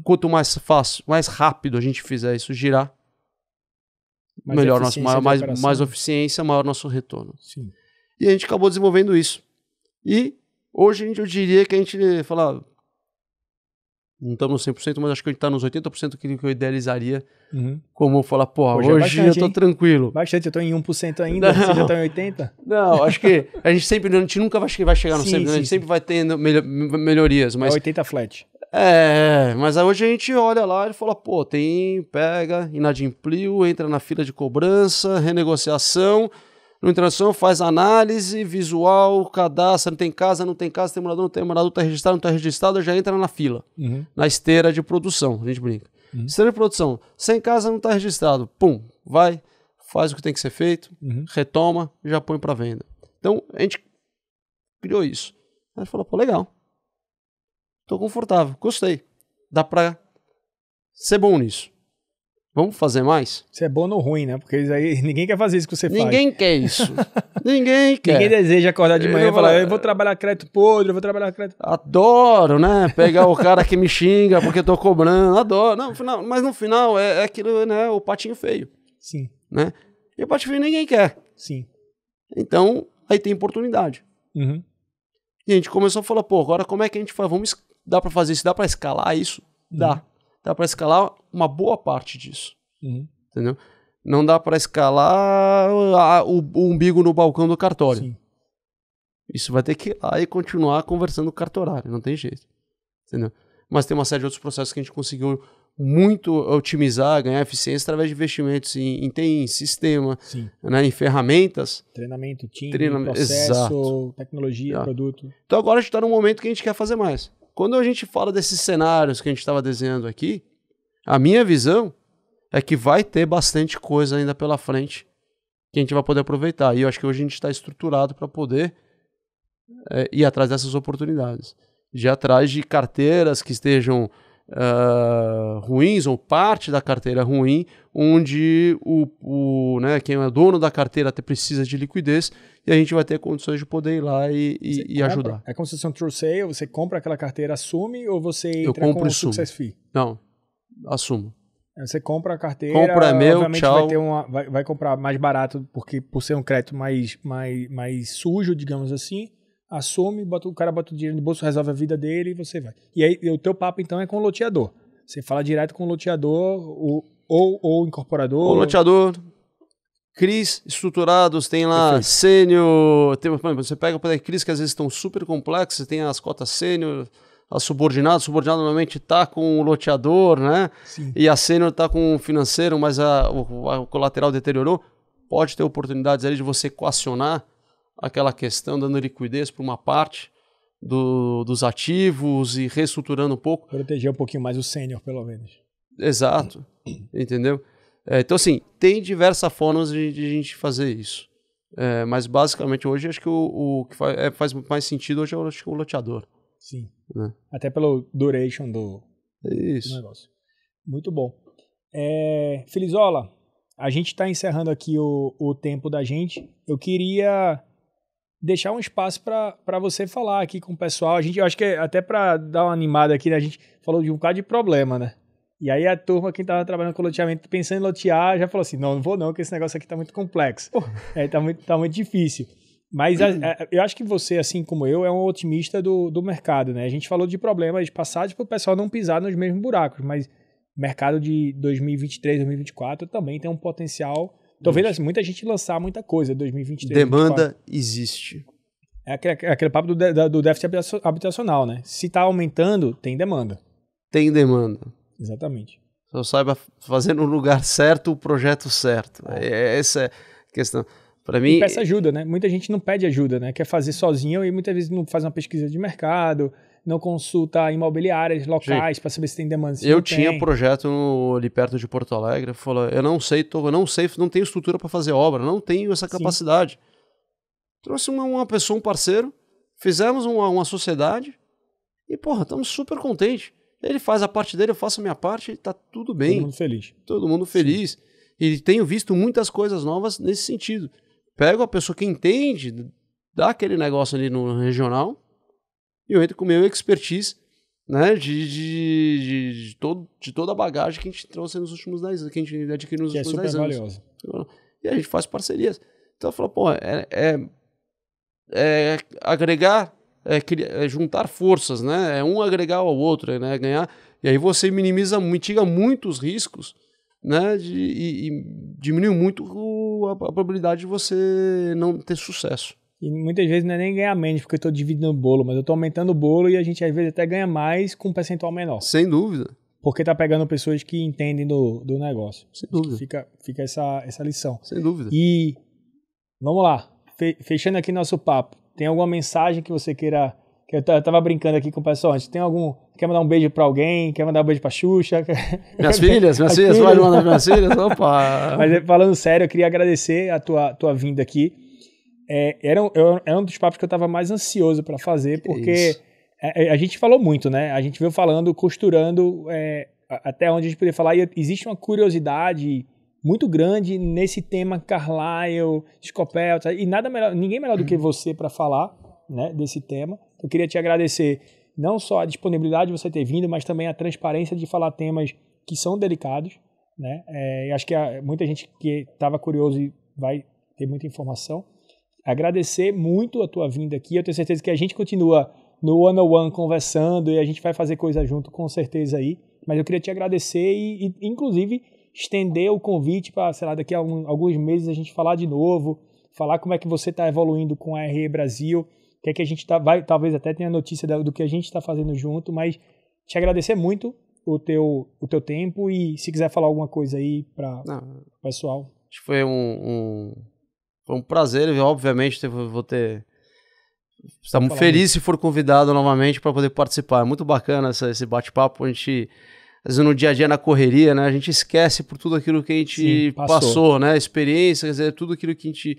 Speaker 2: Quanto mais fácil, mais rápido a gente fizer isso girar, melhor mais eficiência, maior nosso retorno. Sim. E a gente acabou desenvolvendo isso. E hoje eu diria que a gente fala, não estamos nos 100%, mas acho que a gente está nos 80% daquilo que eu idealizaria. Como falar, pô, hoje é bastante, eu tô tranquilo.
Speaker 1: Bastante, eu tô em 1% ainda, você já tá em 80%?
Speaker 2: Não, acho que a gente nunca vai chegar no 100%, né? A gente sempre vai tendo melhorias. Mas
Speaker 1: 80 flat.
Speaker 2: Mas hoje a gente olha lá e fala, pô, pega, inadimpliu, entra na fila de cobrança, renegociação, no interação faz análise visual, cadastra, tem casa, tem morador, não tem morador, tá registrado, não tá registrado, já entra na fila, na esteira de produção, a gente brinca. Esteira de produção, sem casa, não tá registrado, pum, vai, faz o que tem que ser feito, retoma, já põe para venda. Então, a gente criou isso. Aí falou, pô, legal. Tô confortável, gostei. Dá pra ser bom nisso. Vamos fazer mais?
Speaker 1: Você é bom no ruim, né? Porque aí ninguém quer fazer isso que você faz.
Speaker 2: Ninguém quer isso. Ninguém quer.
Speaker 1: Ninguém deseja acordar de manhã e falar, eu vou trabalhar crédito podre, eu vou trabalhar crédito...
Speaker 2: Adoro, né? Pegar o cara que me xinga porque eu tô cobrando. Adoro. Não, mas no final é aquilo, né? O patinho feio.
Speaker 1: Sim.
Speaker 2: Né? E o patinho feio ninguém quer.
Speaker 1: Sim.
Speaker 2: Então, aí tem oportunidade. E a gente começou a falar, pô, agora como é que a gente faz? Dá pra fazer isso? Dá pra escalar isso? Dá. Dá para escalar uma boa parte disso. Entendeu? Não dá para escalar o umbigo no balcão do cartório. Sim. Isso vai ter que ir lá e continuar conversando com o cartorário, não tem jeito. Entendeu? Mas tem uma série de outros processos que a gente conseguiu muito otimizar, ganhar eficiência através de investimentos em sistema, né, em ferramentas.
Speaker 1: Treinamento, time, processo, tecnologia, produto.
Speaker 2: Então agora a gente está num momento que a gente quer fazer mais. Quando a gente fala desses cenários que a gente estava desenhando aqui, a minha visão é que vai ter bastante coisa ainda pela frente que a gente vai poder aproveitar. E eu acho que hoje a gente está estruturado para poder ir atrás dessas oportunidades. de ir atrás de carteiras que estejam ruins ou parte da carteira ruim, onde né, quem é dono da carteira precisa de liquidez e a gente vai ter condições de poder ir lá e ajudar.
Speaker 1: É como se fosse um true sale, você compra aquela carteira, assume ou você
Speaker 2: entra com
Speaker 1: o success fee?
Speaker 2: Não, assumo.
Speaker 1: Você compra a carteira,
Speaker 2: compra é meu,
Speaker 1: obviamente
Speaker 2: tchau.
Speaker 1: Vai comprar mais barato, porque por ser um crédito mais sujo, digamos assim, assume, o cara bota o dinheiro no bolso, resolve a vida dele e você vai. E aí o teu papo então é com o loteador. Você fala direto com o loteador ou incorporador.
Speaker 2: O loteador, CRIs estruturados, tem lá sênior, você pega o CRIs que às vezes estão super complexos, tem as cotas sênior, a subordinado normalmente está com o loteador, né?
Speaker 1: Sim.
Speaker 2: E a sênior está com o financeiro, mas o colateral deteriorou. Pode ter oportunidades ali de você equacionar aquela questão, dando liquidez para uma parte dos ativos e reestruturando um pouco.
Speaker 1: Proteger um pouquinho mais o sênior, pelo menos.
Speaker 2: Exato, entendeu? Então, assim, tem diversas formas de a gente fazer isso. Mas, basicamente, hoje, acho que o que faz mais sentido hoje é o loteador.
Speaker 1: Sim.
Speaker 2: Né?
Speaker 1: Até pelo duration do negócio. Muito bom. Filizola, a gente está encerrando aqui o tempo da gente. Eu queria deixar um espaço para você falar aqui com o pessoal. Eu acho que até para dar uma animada aqui, né? A gente falou de um bocado de problema, né? E aí a turma, quem estava trabalhando com loteamento, pensando em lotear, já falou assim, não vou não, porque esse negócio aqui está muito complexo. Tá muito difícil. Mas eu acho que você, assim como eu, é um otimista do mercado, né? A gente falou de problemas passados para o pessoal não pisar nos mesmos buracos, mas o mercado de 2023, 2024 também tem um potencial. Tô vendo assim, muita gente lançar muita coisa em 2023.
Speaker 2: Demanda
Speaker 1: 2024.
Speaker 2: Existe.
Speaker 1: É aquele papo do déficit habitacional, né? Se está aumentando, tem demanda.
Speaker 2: Tem demanda.
Speaker 1: Exatamente.
Speaker 2: Só saiba fazer no lugar certo o projeto certo. Essa é a questão. Para mim,
Speaker 1: e peça ajuda, né? Muita gente não pede ajuda, né? Quer fazer sozinho e muitas vezes não faz uma pesquisa de mercado, não consulta imobiliárias locais para saber se tem demanda.
Speaker 2: Eu tinha projeto ali perto de Porto Alegre, falou, eu não tenho estrutura para fazer obra, não tenho essa capacidade. Sim. Trouxe uma pessoa, um parceiro, fizemos uma sociedade e, estamos super contentes. Ele faz a parte dele, eu faço a minha parte e tá tudo bem.
Speaker 1: Todo mundo feliz.
Speaker 2: Todo mundo feliz. Sim. E tenho visto muitas coisas novas nesse sentido. Pego a pessoa que entende, dá aquele negócio ali no regional e eu entro com o meu expertise, né, de toda a bagagem que a gente trouxe nos últimos 10 anos, que a gente adquiriu nos últimos 10 anos. Valioso. E a gente faz parcerias. Então eu falo, agregar, juntar forças, né? Um agregar ao outro, né? Ganhar. E aí você mitiga muitos riscos, né? E diminui muito a probabilidade de você não ter sucesso.
Speaker 1: E muitas vezes não é nem ganhar menos, porque eu estou dividindo o bolo, mas eu estou aumentando o bolo e a gente às vezes até ganha mais com um percentual menor.
Speaker 2: Sem dúvida.
Speaker 1: Porque está pegando pessoas que entendem do negócio.
Speaker 2: Sem dúvida.
Speaker 1: Fica essa lição.
Speaker 2: Sem dúvida.
Speaker 1: E vamos lá, fechando aqui nosso papo. Tem alguma mensagem que você queira... Que eu tava brincando aqui com o pessoal antes. Quer mandar um beijo pra alguém? Quer mandar um beijo pra Xuxa?
Speaker 2: Minhas filhas, pode mandar minhas filhas? Opa!
Speaker 1: Mas falando sério, eu queria agradecer a tua vinda aqui. Era um dos papos que eu tava mais ansioso para fazer, porque a gente falou muito, né? A gente veio falando, costurando até onde a gente podia falar. E existe uma curiosidade muito grande nesse tema Carlyle, Scopel, e ninguém melhor do que você para falar, né, desse tema. Eu queria te agradecer não só a disponibilidade de você ter vindo, mas também a transparência de falar temas que são delicados, né? Acho que muita gente que estava curioso vai ter muita informação. Agradecer muito a tua vinda aqui. Eu tenho certeza que a gente continua no one-on-one conversando e a gente vai fazer coisa junto com certeza aí. Mas eu queria te agradecer e inclusive, estender o convite para, sei lá, daqui a alguns meses a gente falar de novo, falar como é que você está evoluindo com a RE Brasil, que a gente vai, talvez até tenha notícia do que a gente está fazendo junto, mas te agradecer muito o teu tempo e se quiser falar alguma coisa aí para o pessoal.
Speaker 2: Acho que foi um prazer, obviamente, estamos felizes se for convidado novamente para poder participar. É muito bacana esse bate-papo, a gente... Às vezes no dia a dia, na correria, né? A gente esquece por tudo aquilo que a gente passou, né? Experiência, quer dizer, tudo aquilo que a gente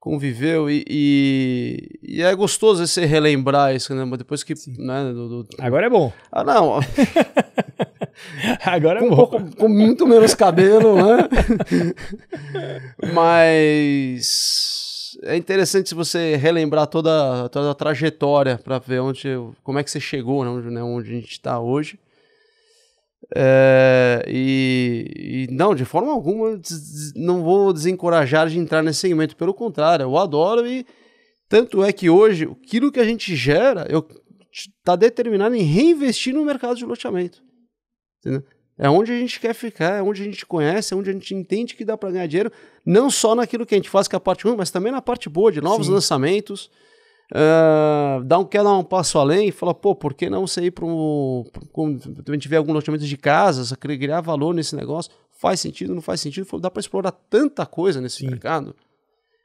Speaker 2: conviveu e é gostoso você relembrar isso, né? Depois que... Né,
Speaker 1: Agora é bom.
Speaker 2: Ah, não.
Speaker 1: Agora é bom.
Speaker 2: Com muito menos cabelo, né? Mas é interessante se você relembrar toda a trajetória para ver como é que você chegou, né, onde a gente está hoje. Não, de forma alguma não vou desencorajar de entrar nesse segmento, pelo contrário, eu adoro e tanto é que hoje aquilo que a gente gera está determinado em reinvestir no mercado de loteamento, entendeu? É onde a gente quer ficar, é onde a gente conhece, é onde a gente entende que dá para ganhar dinheiro, não só naquilo que a gente faz, que é a parte ruim, mas também na parte boa, de novos lançamentos. Quer dar um passo além e falar, pô, por que não você ir para a gente vê algum loteamento de casas, criar valor nesse negócio, faz sentido, não faz sentido, dá para explorar tanta coisa nesse mercado,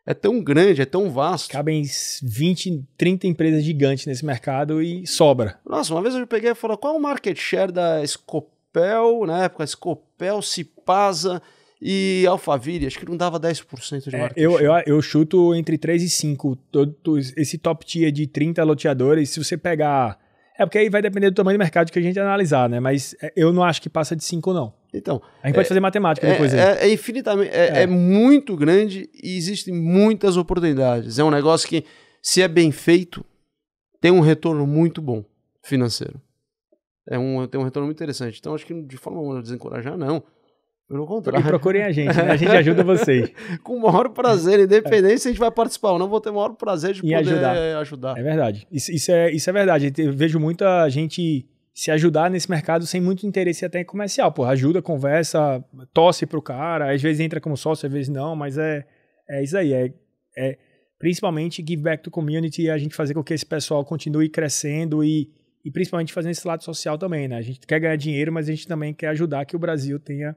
Speaker 2: é tão grande, é tão vasto.
Speaker 1: Cabem 20, 30 empresas gigantes nesse mercado e sobra.
Speaker 2: Nossa, uma vez eu peguei e falei, qual é o market share da Scopel, na época, Scopel, Cipasa e Alphaville, acho que não dava 10% de market share.
Speaker 1: Eu chuto entre 3 e 5. Esse top tier de 30 loteadores, se você pegar... porque aí vai depender do tamanho do mercado que a gente analisar, né? Mas eu não acho que passa de 5, não.
Speaker 2: Então,
Speaker 1: a gente pode fazer matemática depois.
Speaker 2: É infinitamente... É muito grande e existem muitas oportunidades. É um negócio que, se é bem feito, tem um retorno muito bom financeiro. Tem um retorno muito interessante. Então, acho que de forma alguma desencorajar, não. Pelo contrário.
Speaker 1: E procurem a gente, né? A gente ajuda vocês.
Speaker 2: Com o maior prazer, independente se a gente vai participar ou não, vou ter o maior prazer de poder ajudar.
Speaker 1: É verdade. Isso é verdade. Eu vejo muita gente se ajudar nesse mercado sem muito interesse até comercial. Pô, ajuda, conversa, torce pro cara, às vezes entra como sócio, às vezes não, mas é isso aí. Principalmente give back to community e a gente fazer com que esse pessoal continue crescendo e principalmente fazendo esse lado social também, né? A gente quer ganhar dinheiro, mas a gente também quer ajudar que o Brasil tenha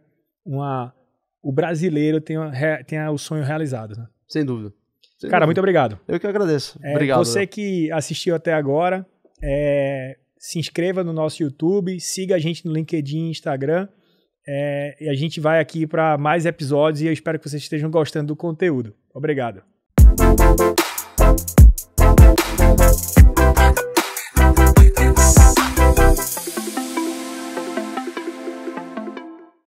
Speaker 1: o brasileiro tenha o sonho realizado, né?
Speaker 2: Sem dúvida.
Speaker 1: Cara, muito obrigado.
Speaker 2: Eu que agradeço. Obrigado.
Speaker 1: Você que assistiu até agora, se inscreva no nosso YouTube, siga a gente no LinkedIn e Instagram, e a gente vai aqui para mais episódios e eu espero que vocês estejam gostando do conteúdo. Obrigado.